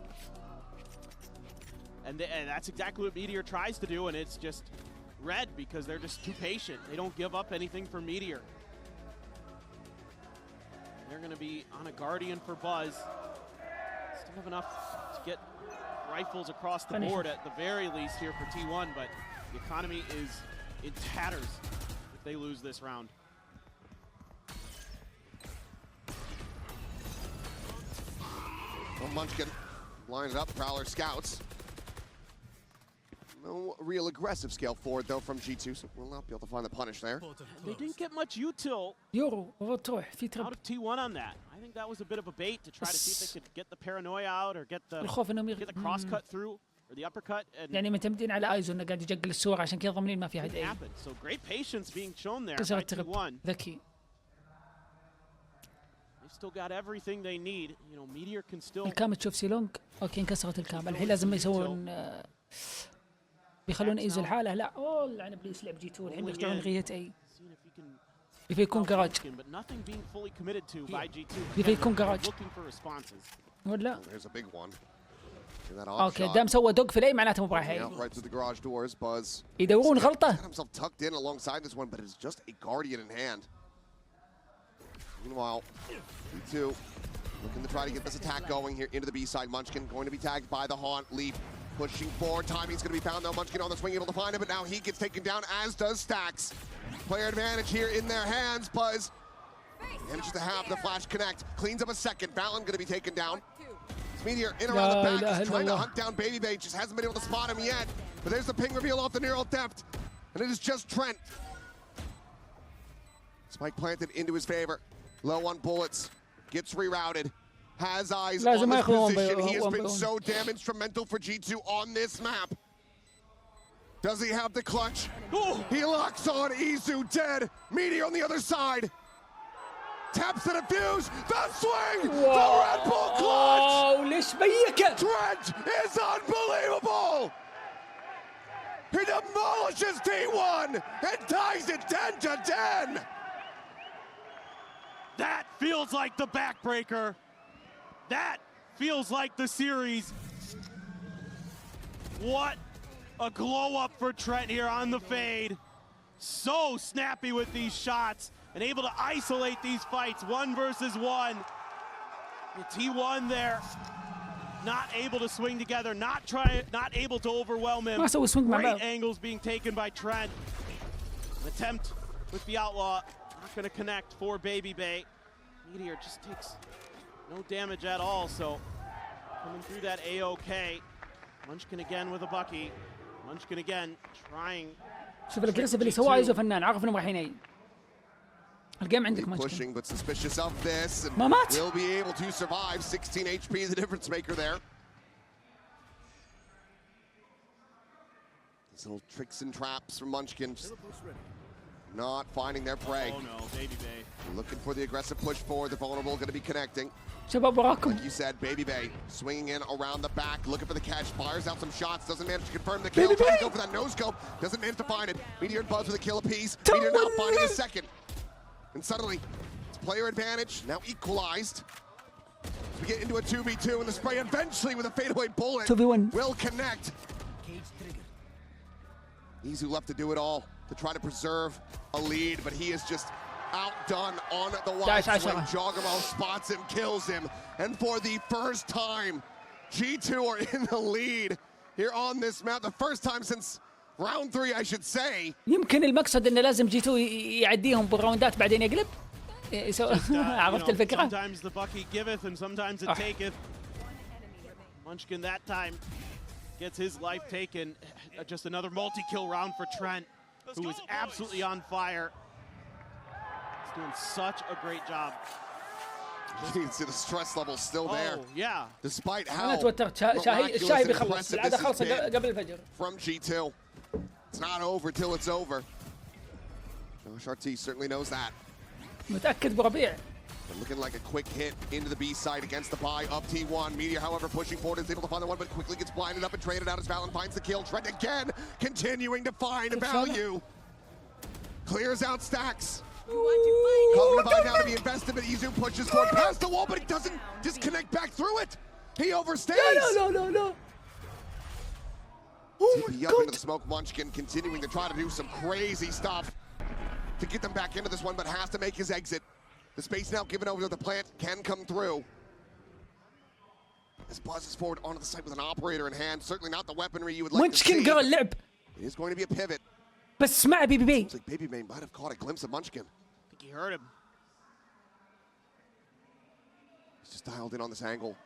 And that's exactly what Meteor tries to do, and it's just red because they're just too patient. They don't give up anything for Meteor. They're going to be on a Guardian for Buzz. Still have enough to get rifles across the board at the very least here for T1, but the economy is in tatters if they lose this round. Well, Munchkin lines up, Prowler scouts. No real aggressive scale forward though from G2, so we'll not be able to find the punish there. They didn't get much util يورو وتروح في out ترب of T1 on that. I think that was a bit of a bait to try to see if they could get the paranoia out or get the الخوف انهم cross cut through or the uppercut and يعني معتمدين على ايزو انه قاعد يجقل الصورة عشان كذا ضامنين ما في احد it اي happened. So great patience being shown there كسر by الترب T1. ذكي. They've still got everything they need. You know, Meteor can still الكام تشوف سيلونج اوكي انكسرت الكام الحين لازم يسوون بيخلون ايزو الحالة لا اوه العنب ابليس لعب G2 الحين بيرجعون لغاية اي seeing if he can يبي يكون جراج but nothing being fully committed to by G2. يبي يكون جراج Looking for responses. ولا There's a big one. In that اوكي shot. دام سوى دوق في الاي معناته مو Yeah, برايح right through the garage doors, Buzz. يدورون غلطة. Got himself tucked in alongside this one, but it's just a Guardian in hand. Meanwhile, V2 looking to try to get this attack going here into the B side. Munchkin going to be tagged by the Haunt. Leap pushing forward. Timing's going to be found though. Munchkin on the swing, able to find him, but now he gets taken down, as does Stacks. Player advantage here in their hands. Buzz manages to have the flash connect. Cleans up a second. Valen going to be taken down. Meteor in around the back. He's trying to hunt down Baby Bay. Just hasn't been able to spot him yet. But there's the ping reveal off the neural depth. And it is just Trent. Spike planted into his favor. Low on bullets. Gets rerouted. Has eyes on this position. He has been so damn instrumental for G2 on this map. Does he have the clutch? He locks on Izu dead. Meteor on the other side. Taps the defuse. The swing. The Red Bull clutch. ليش بيك؟ Trent is unbelievable. He demolishes T1 and ties it 10-10. That feels like the backbreaker. That feels like the series. What a glow up for Trent here on the fade. So snappy with these shots and able to isolate these fights 1 versus 1. The T1 there, not able to swing together, not able to overwhelm him. Great angles being taken by Trent. An attempt with the Outlaw, not going to connect for Baby Bay. Meteor just takes no damage at all, so coming through that A-OK. Munchkin again with a Bucky. Munchkin again trying. شوف الاجريسيف اللي سواه ايزو فنان عارف انهم رايحين اي الجيم عندك مانشكن Pushing but suspicious of this and ما مات. will be able to survive. 16 HP the difference maker there. These little tricks and traps from Munchkin. Just not finding their prey. Oh no, Baby Bay. Looking for the aggressive push forward. The vulnerable going to be connecting. شباب وراكم Like you said, Baby Bay swinging in around the back, looking for the catch, fires out some shots, doesn't manage to confirm the kill, tries to go for that no-scope, doesn't manage to find it. Meteor and Buzz with a kill apiece. Meteor now finding the second. And suddenly, it's player advantage, now equalized. As we get into a 2v2, and the spray eventually with a fadeaway bullet 2v1 will connect. Izu left to do it all, to try to preserve a lead, but he is just outdone on the wide swing. Jogamo spots him, kills him, and for the first time, G2 are in the lead here on this map. The first time since round 3, I should say. يمكن المقصد انه لازم جي2 يعديهم بالراوندات بعدين يقلب. عرفت الفكرة؟ Sometimes the Bucky giveth and sometimes it taketh. Munchkin that time gets his life taken. Just another multi-kill round for Trent, who is absolutely on fire. He's doing such a great job. You can see the stress level still there. Oh, yeah. Despite how أنا توترت الشاي بيخلص العادة خلصة قبل الفجر. From G2. It's not over till it's over. Josh RT certainly knows that. متأكد بربيع. Looking like a quick hit into the B side against the buy of T1. Meteor, however, pushing forward, is able to find the one, but quickly gets blinded up and traded out as Valen finds the kill. Trent again, continuing to find value. Clears out Stacks. Covenant now to be invested, but Izu pushes forward past the wall, but he doesn't disconnect back through it. He overstays. No. TP up into the smoke. Munchkin continuing to try to do some crazy stuff to get them back into this one, but has to make his exit. The space now given over to the plant can come through. As Buzz is forward onto the site with an operator in hand, certainly not the weaponry you would like to see. منشكن قرا اللعب. It is going to be a pivot. بس مع بيبي بي. Looks like Baby May might have caught a glimpse of Munchkin. I think he heard him. He's just dialed in on this angle.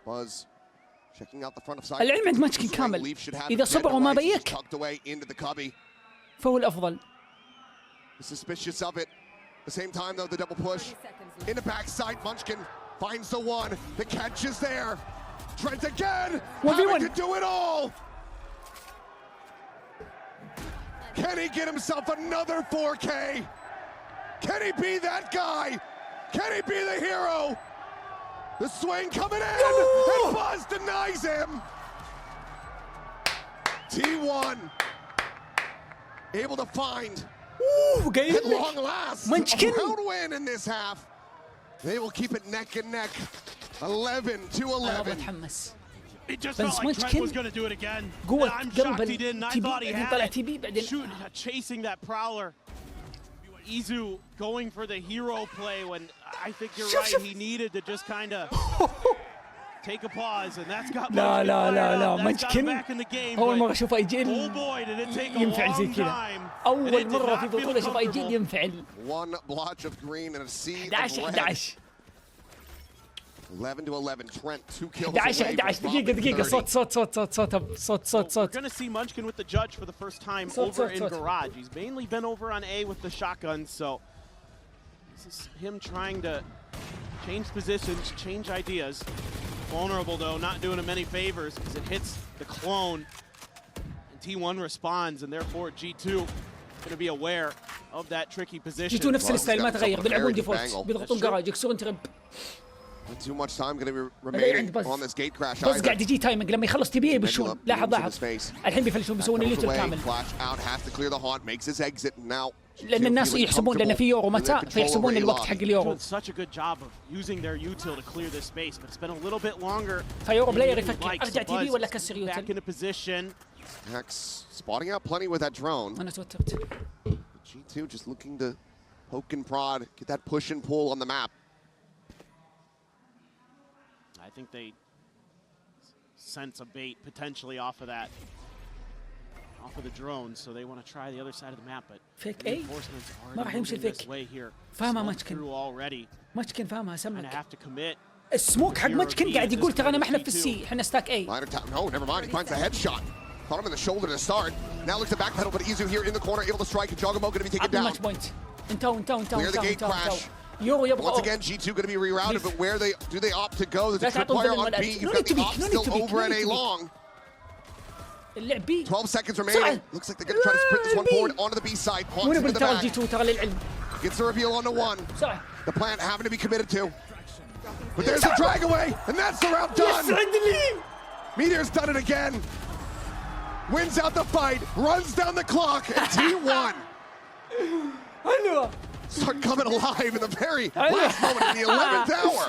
Buzz checking out the front of site. العلم عند منشكن كامل. إذا صبر وما بيك tucked away into the cubby. فهو الأفضل. Suspicious of it. At the same time, though, the double push in the backside. Munchkin finds the one. The catch is there. Trent again, having to do it all. Can he get himself another 4K? Can he be that guy? Can he be the hero? The swing coming in, and Buzz denies him. T1 able to find at long last a round win in this half. They will keep it neck and neck, 11-11. It just felt like Trent was going to do it again. I'm shocked he didn't. I thought he had it. Chasing that prowler. Izu going for the hero play when I think you're right. He needed to just kind of take a pause, and that's got منشكن back in the game. أول مرة أشوفه يجي Oh boy, did it take a ينفعل زي long كذا. time. أول مرة في بطولة أشوفه يجي ينفعل. One blotch of green and a sea of 11 red. 11-11. Trent 2 kills away. 11 دقيقة صوت. We're going to see Munchkin with the judge for the first time over in Garage. He's mainly been over on A with the shotgun, so this is him trying to change positions, change ideas. Vulnerable, though, not doing him any favors because it hits the clone. And T1 responds, and therefore G2 going to be aware of that tricky position. G2 نفس الستايل ما تغير بيلعبون ديفولت بيضغطون جراج يكسرون ترب. Not too much time going to be remaining on this gate crash. بس قاعد يجي تايمنج لما يخلص تبيه بيشون. لاحظ الحين بيفلشون بيسوون الليتل كامل. لأن الناس يحسبون لأن في يورو متى فيحسبون الوقت حق اليورو. فيورو بلاير يفكر أرجع تبي ولا كسر يوتل. Spotting out plenty with that drone. أنا توترت. G2 just looking to poke and prod, get that push and pull on the map. I think they sense a bait potentially off of that, off of the drone, so they want to try the other side of the map. But فيك اي ما راح يمشي الفيك. فاهمها ماتشكن فاهمها سمك. السموك حق ماتشكن قاعد يقول ترى انا ما احنا في السي احنا ستاك اي. No, never mind. He finds a headshot. Caught him in the shoulder to start. Now looks to backpedal, but Izu here in the corner, able to strike. Jogamo going to be taken down. ماتش بوينت. انتو. Clear the gate crash. يورو يبغى. Once again, G2 going to be rerouted, but where do they opt to go? There's a trip player on B. You've got the op still over at A long. 12 seconds remaining. Looks like they're going to try to sprint this one forward onto the B side. Haunts into the back. Gets the reveal onto one. The plant having to be committed to. But there's a drag away, and that's the round done. Meteor's done it again. Wins out the fight, runs down the clock, and T1 start coming alive in the very last moment in the 11th hour.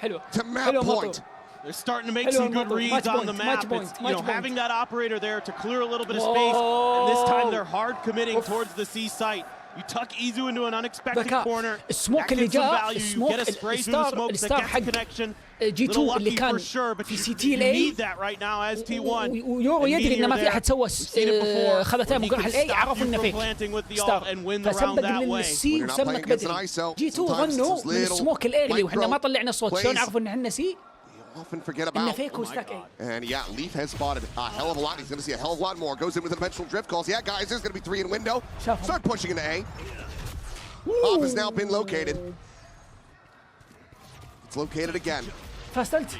حلو To map point. They're starting to make some good reads on the map. It's, having that operator there to clear a little bit of space, and this time they're hard committing towards the C site. You tuck Izu into an unexpected corner. السموك اللي جاء الستار حق G2 اللي كان في سي تي الاي ويورو يدري انه ما في احد سوى خذتها من قرح الاي عرفوا انه فيك ستار فسبق للسي وسمك بدري G2 ظنوا من السموك الايرلي وحنا ما طلعنا صوت شلون عرفوا ان احنا سي Often forget about. And yeah, Leaf has spotted a hell of a lot. He's going to see a hell of a lot more. Goes in with an eventual drift calls. Yeah, guys, there's going to be 3 in window. Start pushing into A. Op has now been located. It's located again. فاستلت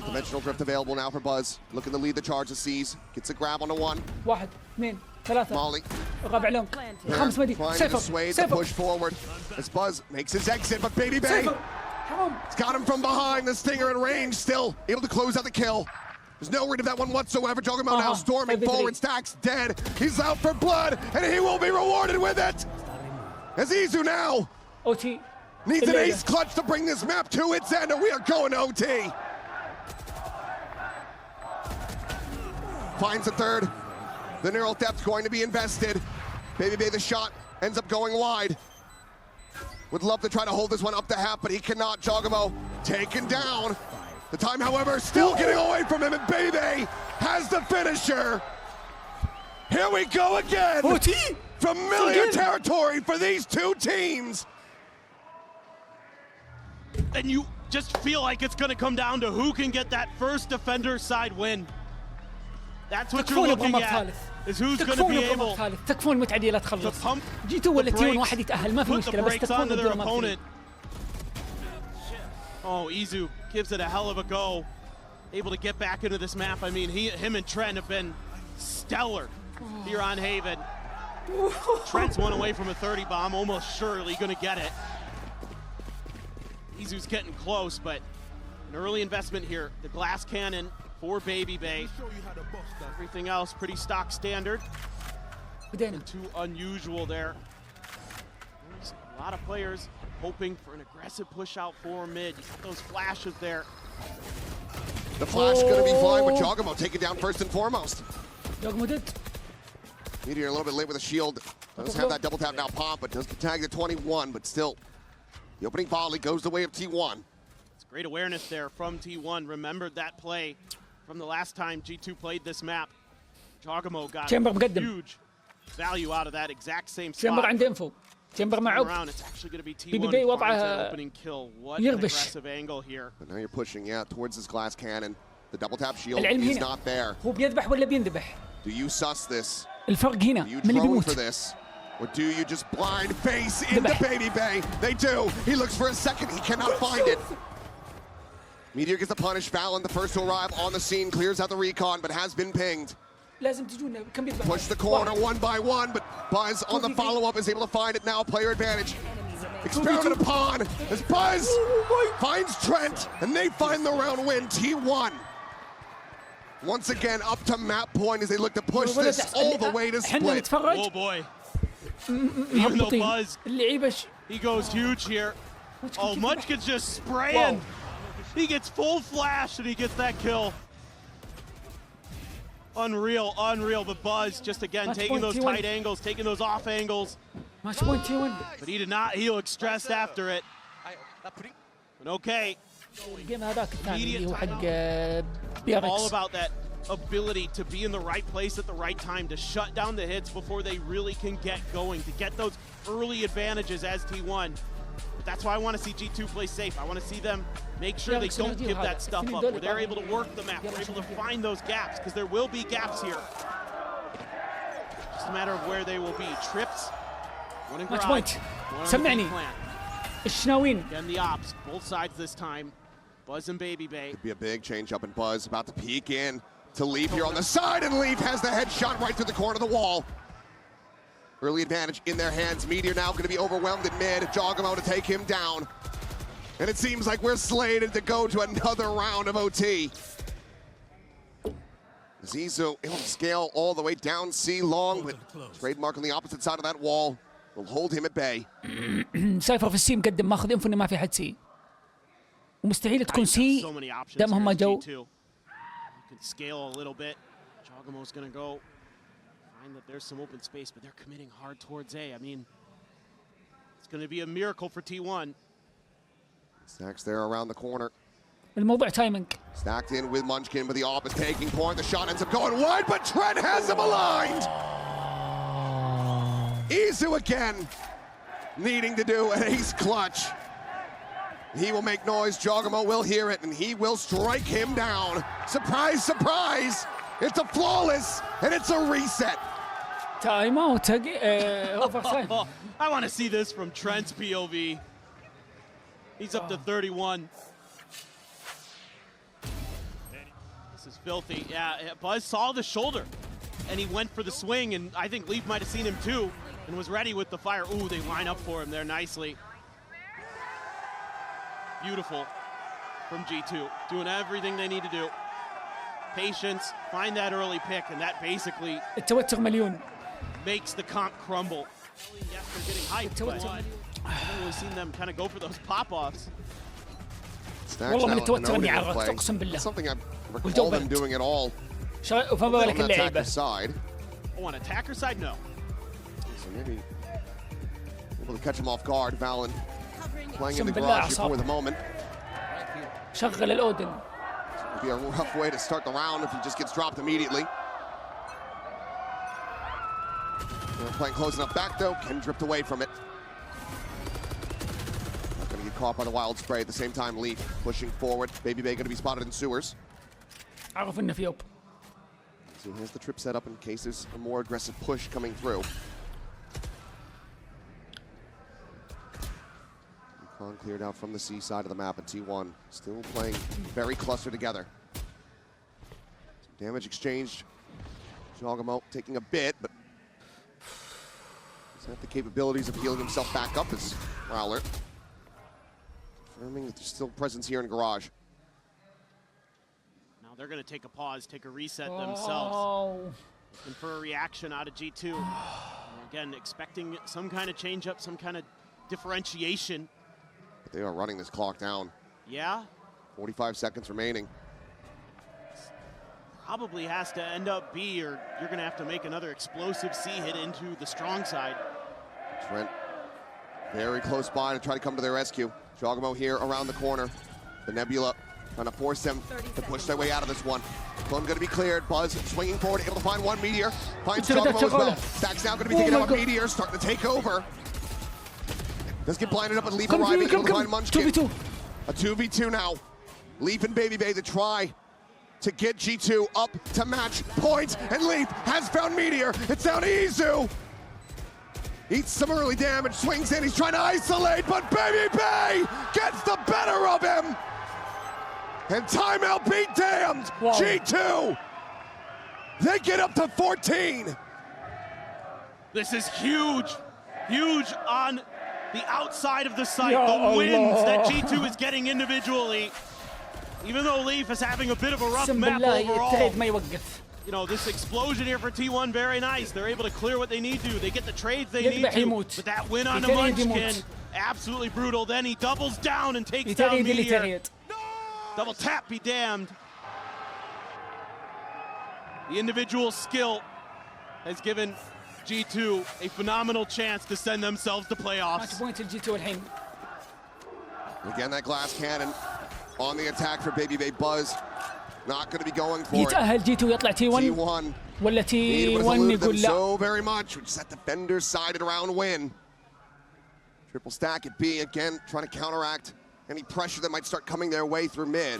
Conventional drift available now for Buzz. Looking to lead the charge of C's. Gets a grab onto 1. 1 2 3 Molly. رابع لونك 5 مدي سيفر push forward as Buzz makes his exit, but Baby Bay it's got him from behind. The Stinger in range, still able to close out the kill. There's no rid of that one whatsoever. Jogamo now storming forward. Stacks dead. He's out for blood, and he will be rewarded with it. As Izu now needs an ace clutch to bring this map to its end, and we are going to OT. finds a third. The neural depth going to be invested. Baby Bay, the shot ends up going wide. Would love to try to hold this one up to half, but he cannot. Giacomo taken down. The time, however, still getting away from him, and Baby has the finisher. Here we go again. Familiar territory for these two teams. And you just feel like it's going to come down to who can get that first defender side win. That's what you're looking at, is who's going to be able تكفون متعدية لا to تخلص. pump جيتوا ولا the تيون brakes, واحد يتأهل ما في put the مشكلة بس brakes تكفون onto their ضد opponent. Oh, Izu gives it a hell of a go. Able to get back into this map. I mean, him and Trent have been stellar here on Haven. Trent's one away from a 30 bomb, almost surely going to get it. Izu's getting close, but an early investment here. The glass cannon for Baby Bay. Everything else pretty stock standard. بدينا. Too unusual there. There's a lot of players hoping for an aggressive push out for mid. You got those flashes there. The flash going to be flying with Giacomo taken down first and foremost. جاكمو ديد. Meteor a little bit late with a shield. Does have that double tap now pop, but does tag the 21, but still. The opening volley goes the way of T1. It's great awareness there from T1. Remembered that play from the last time G2 played this map. Giacomo got huge value out of that exact same spot. تشامبر عنده انفو. تشامبر معه. It's actually going to be T1 بيبي باي finds that وضعه opening kill. What an aggressive angle here. But now you're pushing, towards this glass cannon. The double tap shield العلم is هنا. not there. هو بيذبح ولا بينذبح؟ Do you suss this? الفرق هنا Do you من اللي drone for بيموت. this? Or do you just blind face into Baby Bay? They do. He looks for a second. He cannot find it. Meteor gets the punish. Fallon, the first to arrive on the scene, clears out the recon, but has been pinged. لازم تجونا كم بيذبح. Push the corner one by one, but Buzz on the follow-up is able to find it now. Player advantage. Experimented upon as Buzz finds Trent, and they find the round win. T1. Once again, up to map point as they look to push this all the way to split. Oh boy. Even though Buzz, اللعيبة he goes huge here. Oh, Munchkin's just spraying. He gets full flash and he gets that kill. Unreal, unreal. But Buzz just again taking those tight angles, taking those off angles. ماتش بوينت T1. But he did not. He looked stressed after it. But okay. الجيم هذاك الثاني اللي هو حق All بيركس. about that ability to be in the right place at the right time, to shut down the hits before they really can get going, to get those early advantages as T1. But that's why I want to see G2 play safe. I want to see them make sure they don't give that stuff up, where they're able to work the map, they're able to find those gaps, because there will be gaps here. Just a matter of where they will be. Trips, one in ماتش garage, بوينت. one on سمعني. the plant. الشناوين. Again, the ops, both sides this time. Buzz and Baby Bay. Could be a big change up in Buzz, about to peek in to Leaf here on the side, and Leaf has the headshot right through the corner of the wall. Early advantage in their hands. Meteor now going to be overwhelmed in mid. Giacomo to take him down. And it seems like we're slated to go to another round of OT. Zizu able to scale all the way down C long, but trademark on the opposite side of that wall will hold him at bay. سايفر في السي مقدم ماخذ انفو انه ما في حد سي. ومستحيل تكون سي دامهم ما جو. You can scale a little bit. Giacomo's going to go find that there's some open space, but they're committing hard towards A. I mean, it's going to be a miracle for T1. Stacks there around the corner. الموضوع تايمينج. Stacked in with Munchkin, but the op is taking point. The shot ends up going wide, but Trent has him aligned. Izu again, needing to do an ace clutch. He will make noise, Giacomo will hear it, and he will strike him down. Surprise, surprise! It's a flawless, and it's a reset. تايم اوت اوفر تايم. I want to see this from Trent's POV. He's up to 31. This is filthy. Yeah, Buzz saw the shoulder, and he went for the swing, and I think Leaf might have seen him too, and was ready with the fire. Ooh, they line up for him there nicely. Beautiful from G2, doing everything they need to do. Patience, find that early pick, and that basically التوتر مليون. makes the comp crumble. Yes, they're getting hyped, but I haven't really seen them kind of go for those pop-offs. Stacks والله من out التوتر an اني Odin عرفت play. اقسم بالله. That's something I recall them doing at all. وفما بالك On the اللعيبه. attacker side. Oh, on attacker side, no. So maybe able to catch him off guard. Valen playing in the بالله garage here for the moment. شغل الاودن. It'd be a rough way to start the round if he just gets dropped immediately. They're playing close enough back though. Ken dripped away from it. Not gonna get caught by the wild spray at the same time. Leaf pushing forward. Baby Bay gonna be spotted in sewers. عرف انه في اوب. So he has the trip set up in case there's a more aggressive push coming through. Con cleared out from the C side of the map, and T1 still playing very clustered together. Some damage exchanged. Jogamo taking a bit, but he's had the capabilities of healing himself back up as Prowler. Confirming that there's still presence here in Garage. Now they're going to take a pause, take a reset themselves. Looking for a reaction out of G2. Again, expecting some kind of change up, some kind of differentiation. But they are running this clock down. Yeah. 45 seconds remaining. Probably has to end up B, or you're going to have to make another explosive C hit into the strong side. Trent very close by to try to come to their rescue. Jogamo here around the corner. The Nebula trying to force them to push their way out of this one. Plum going to be cleared. Buzz swinging forward, able to find one Meteor. Finds Jogamo as well. Stack's now going to be taken out by Meteor, starting to take over. Does get blinded up, and Leaf arriving, able to find Munchkin. 2v2. A 2v2 now. Leaf and Baby Bay to try to get G2 up to match points, and Leaf has found Meteor. It's down to Izu. Eats some early damage, swings in, he's trying to isolate, but Baby Bay gets the better of him. And timeout be damned. Wow. G2, they get up to 14. This is huge, huge on the outside of the site. The wins that G2 is getting individually, even though Leaf is having a bit of a rough map overall. You know, this explosion here for T1, very nice. They're able to clear what they need to. They get the trades they need to. But that win on the Munchkin, absolutely brutal. Then he doubles down and takes down Meteor. Double tap, be damned. The individual skill has given G2 a phenomenal chance to send themselves to playoffs. Again, that glass cannon on the attack for Baby Bay. Buzz not going to be going for it. يتأهل G2 يطلع T1 ولا T1 يقول لا. So very much, which is that defender's side of the round win. Triple stack at B again, trying to counteract any pressure that might start coming their way through mid.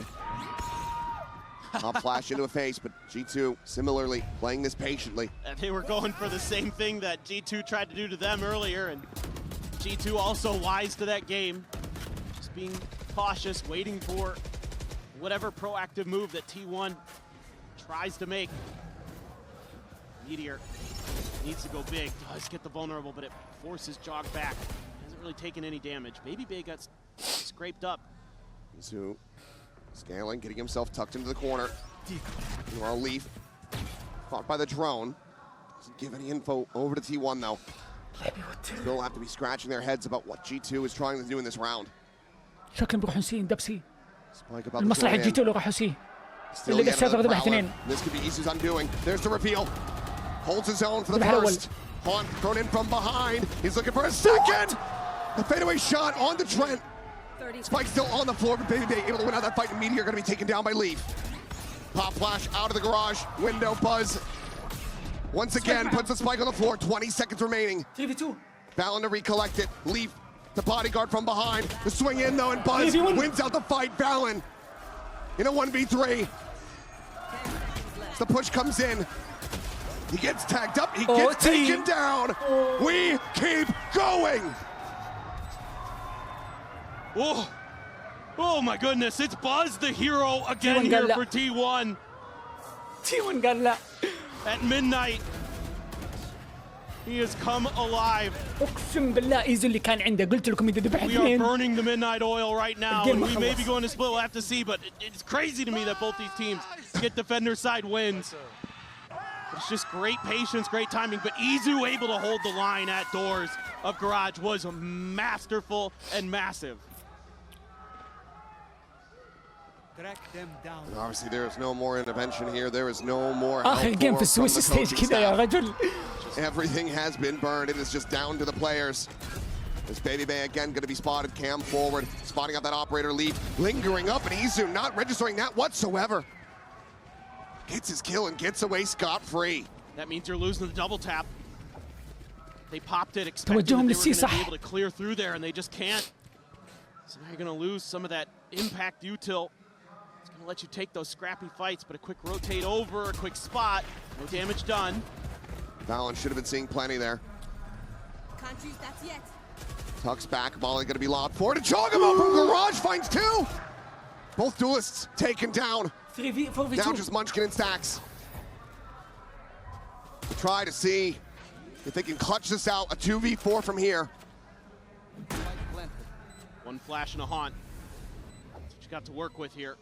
I'll flash into a face, but G2 similarly playing this patiently. And they were going for the same thing that G2 tried to do to them earlier, and G2 also wise to that game. Just being cautious, waiting for whatever proactive move that T1 tries to make. Meteor needs to go big, does get the vulnerable, but it forces Jog back. Hasn't really taken any damage. Baby Bay got scraped up. Izu scaling, getting himself tucked into the corner. Meanwhile, Leaf caught by the drone. Doesn't give any info over to T1 though. Still have to be scratching their heads about what G2 is trying to do in this round. شكلهم بيروحوا سي دبسي. Spike about المصلحة G2 اللي راحوا سي. اللي قد سافر ذبح اثنين. This could be Izu's undoing. There's the reveal. Holds his own for the first. Haunt thrown in from behind. He's looking for a second. The fadeaway shot on the Trent. Spike still on the floor, but Baby Bay able to win out that fight, and Meteor going to be taken down by Leaf. Pop flash out of the garage. Window Buzz. Once again, puts the Spike on the floor. 20 seconds remaining. 3v2. Valen to recollect it. Leaf, the bodyguard from behind. The swing in though, and Buzz wins out the fight. Valen in a 1v3. As the push comes in, he gets tagged up. He gets taken down. We keep going. Oh, oh my goodness! It's Buzz, the hero again here for T1. T1 قال لا. At midnight, he has come alive. اقسم بالله ايزو اللي كان عنده قلت لكم اذا ذبح We are اثنين. burning the midnight oil right now, and we may be going to split. We'll have to see, but it's crazy to me that both these teams get defender side wins. It's just great patience, great timing, but Izu able to hold the line at doors of Garage was masterful and massive. And obviously there is no more intervention here. There is no more help آخر جيم في from السويس the ستيج coaching كذا يا staff. رجل. Everything has been burned. It is just down to the players. This Baby Bay again going to be spotted. Cam forward, spotting out that operator lead, lingering up, and Izu not registering that whatsoever. Gets his kill and gets away scot-free. That means you're losing the double tap. They popped it, expecting that they توجههم were للسي going to صح. be able to clear through there, and they just can't. So now you're going to lose some of that impact util. It's going to let you take those scrappy fights, but a quick rotate over, a quick spot, no damage done. Valen should have been seeing plenty there. Can't use that yet. Tucks back, Molly going to be lobbed forward, and Chogamo from Garage finds two! Both duelists taken down. 4v2. Now just Munchkin and Stacks. To try to see if they can clutch this out, a 2v4 from here. One flash and a haunt. That's what you got to work with here.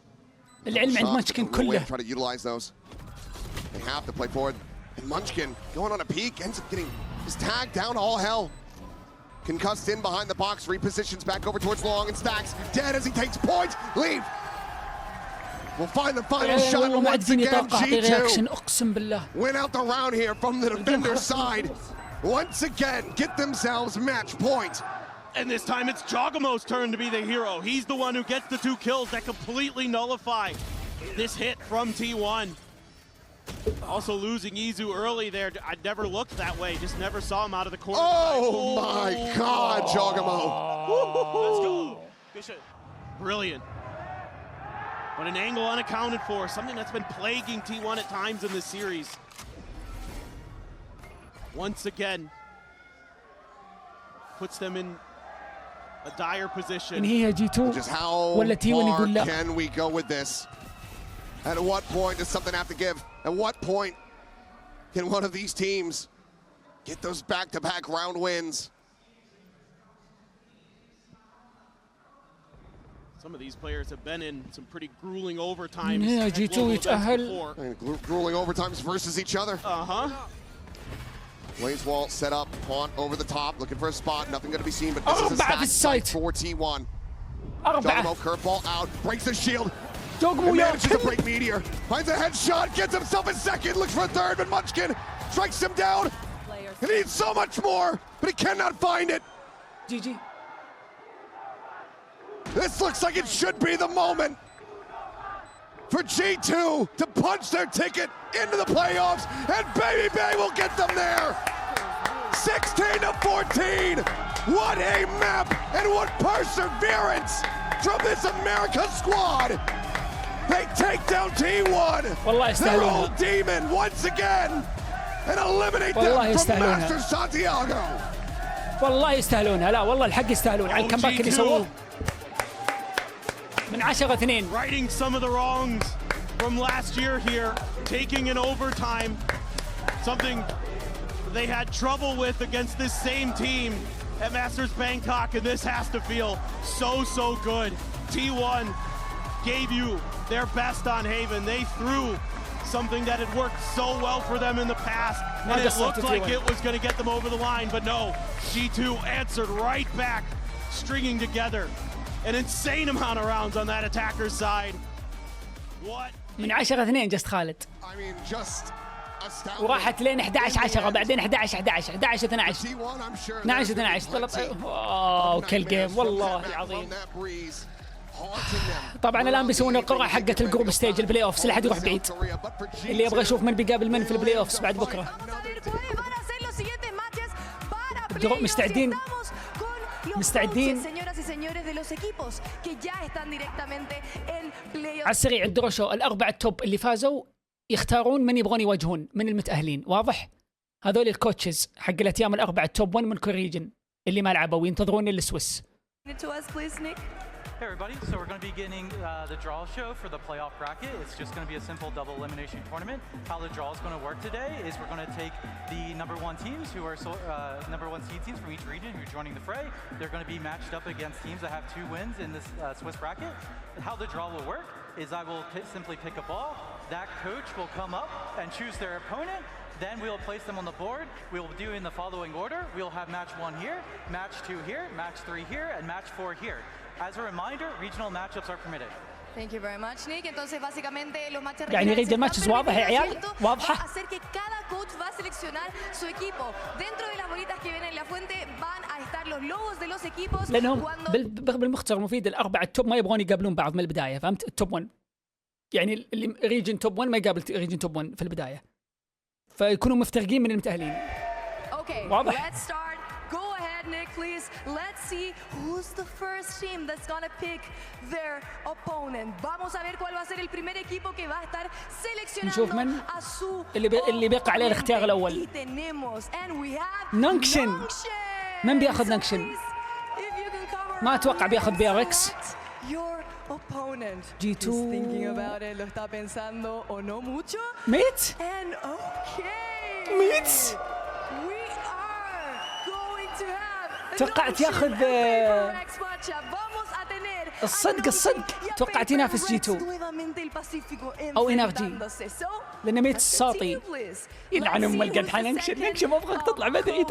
العلم عند Shots, مانشكن but no way to كله. try to utilize those. They have to play forward. And Munchkin going on a peek, ends up getting his tag down all hell. Concussed in behind the box, repositions back over towards Long and Stacks. Dead as he takes point. Leave. We'll find the final shot والله ما once ادري again. اتوقع رياكشن G2 اقسم بالله. win out the round here from the defender's side. Once again, get themselves match point. And this time it's Jogamo's turn to be the hero. He's the one who gets the 2 kills that completely nullify this hit from T1. Also losing Izu early there. I never looked that way, just never saw him out of the corner. Oh my God, Jogamo. Let's go. Good shit. Brilliant. But an angle unaccounted for, something that's been plaguing T1 at times in this series. Once again, puts them in a dire ان position. هي جي 2 Just how ولا T1 far يقول لا. can we go with this? At what point does something have to give? At what point can one of these teams get those back-to-back round wins? Some of these players have been in some pretty grueling overtimes. Yeah, at G2 global يتأهل. events before. And grueling overtimes versus each other. Uh-huh. Blaze wall set up, Font over the top, looking for a spot, nothing gonna be seen, but this is a أربعة في stack السايت. for T1. أربعة. Jogamo curveball out, breaks the shield, جوجمو and يا manages to break Meteor. Finds a headshot, gets himself a second, looks for a third, but Munchkin strikes him down. Players. He needs so much more, but he cannot find it. جي جي. This looks like it should be the moment for G2 to punch their ticket into the playoffs, and Baby Bay will get them there. 16-14. What a map and what perseverance from this America squad. They take down T1, والله their يستاهلونها. old demon once again, and eliminate والله them from يستاهلونها. Masters Santiago. والله يستاهلونها. لا والله الحق يستاهلون على الكمباك اللي سووه. من 10-2. Righting some of the wrongs from last year here, taking an overtime, something they had trouble with against this same team at Masters Bangkok, and this has to feel so good. T1 gave you their best on Haven. They threw something that had worked so well for them in the past, and it looked like it was going to get them over the line, but no, G2 answered right back, stringing together an insane amount of rounds on that attacker's side. What? من 10-2 جست خالد. I mean, just astounding. وراحت لين 11-10 بعدين 11-11 11-12 T1, I'm sure 12 12 13 واو كل جيم والله العظيم. طبعا الان بيسوون القرعه حقت الجروب ستيج البلاي اوفس، لا حد يروح بعيد. اللي يبغى يشوف من بيقابل من في البلاي اوفس بعد بكره. مستعدين مستعدين على السريع. الدروشو الاربع التوب اللي فازوا يختارون من يبغون يواجهون من المتاهلين، واضح؟ هذول الكوتشز حق الاتيام الاربع التوب 1 من كل ريجن اللي ما لعبوا وينتظرون السويس. Hey everybody, so we're going to be getting the draw show for the playoff bracket. It's just going to be a simple double elimination tournament. How the draw is going to work today is we're going to take the number 1 teams who are number 1 seed teams from each region who are joining the fray. They're going to be matched up against teams that have 2 wins in this Swiss bracket. How the draw will work is I will simply pick a ball. That coach will come up and choose their opponent. Then we'll place them on the board. We'll do in the following order. We'll have match 1 here, match 2 here, match 3 here, and match 4 here. As a reminder, regional matchups are permitted. Thank you very much, Nick. Entonces, básicamente, los matches يعني يريد الماتشز واضح يا عيال، واضحة. hacer que cada coach va a seleccionar su equipo. Dentro de las bolitas que vienen en la fuente van a estar los logos de los equipos. لأنهم بالمختصر المفيد الأربعة التوب ما يبغون يقابلون بعض من البداية، فهمت؟ التوب 1 يعني اللي ريجن توب 1 ما يقابل ريجن توب 1 في البداية، فيكونوا مفترقين من المتأهلين. Okay, واضح؟ let's start. Go ahead, Nick, please. Let's see who's the first team that's gonna pick their opponent. Vamos a ver cuál va a ser el primer equipo que va a estar نشوف من seleccionando a su اللي بيقع عليه الاختيار الأول. Y tenemos, and we have نانكشن. من بياخذ نانكشن؟ ما أتوقع بياخذ بيركس. Your opponent G2. is thinking about it, lo está pensando o no mucho. ميت؟ And okay. ميت؟ We are going to have توقعت ياخذ الصدق توقعت ينافس G2 أو إنرجي، لأن ميت الساطي يلعن أم القدح. نكشن ما أبغاك تطلع بدري.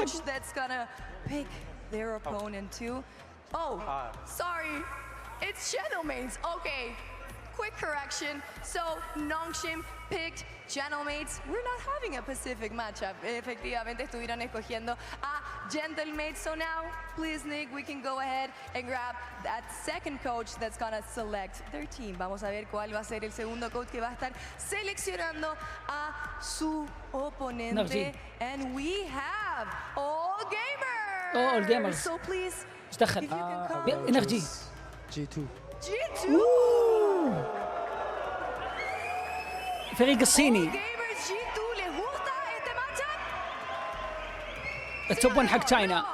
Oh, sorry, it's Channelmates. Okay, quick correction. So Nongshim picked Channelmates. We're not having a Pacific matchup. Efectivamente estuvieron escogiendo a Gentlemates. So now, please, Nick, we can go ahead and grab that second coach that's gonna select their team. Vamos a ver cuál va a ser el segundo coach que va a estar seleccionando a su oponente. And we have All Gamers. All Gamers. So please. ايش دخل؟ انرجي G2. فريق الصيني. التوب 1 حق تشاينا.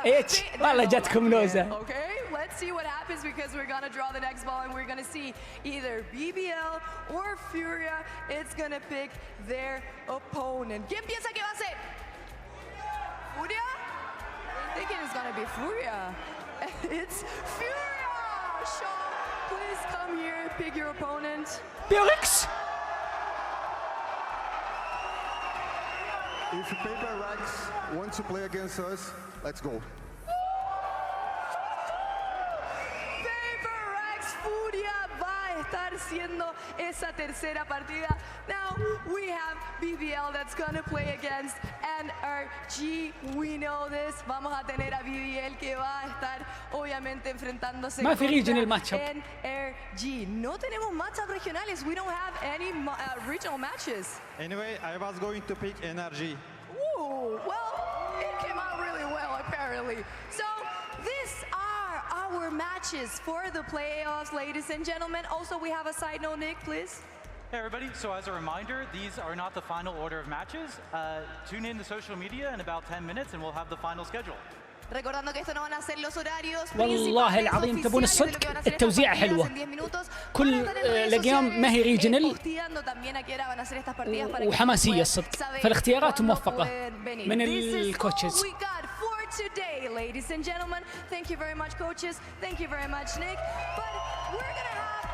ايش والله جاتكم لوزة. Okay, let's see what happens because we're gonna draw the next ball and we're gonna see either BBL or Furia. It's gonna pick their opponent. ¿Quién piensa que va a ser? Furia? I think it's gonna be Furia. It's Furia! Sean, please come here, pick your opponent. بيركس. If Paper Racks want to play against us, let's go. Paper Racks Furia va a estar siendo esa tercera partida. Now we have BBL that's gonna play against NRG. We know this. Vamos a tener a BBL que va a estar obviamente enfrentándose ما في regional contra matchup. NRG. No tenemos matchup regionales. We don't have any regional matches. Anyway, I was going to pick NRG. Ooh, well, it came out really well apparently. So these are our matches for the playoffs, ladies and gentlemen. Also, we have a side note, Nick, please. Hey everybody, so as a reminder, these are not the final order of matches. Tune in to social media in about 10 minutes and we'll have the final schedule. Recordando que esto no van a ser los horarios. والله العظيم تبون الصدق التوزيعة حلوة. كل لقيام ما هي ريجنال وحماسية الصدق، فالاختيارات موفقة من الكوتشز. Today, ladies and gentlemen, thank you very much, coaches. Thank you very much, Nick. But we're gonna have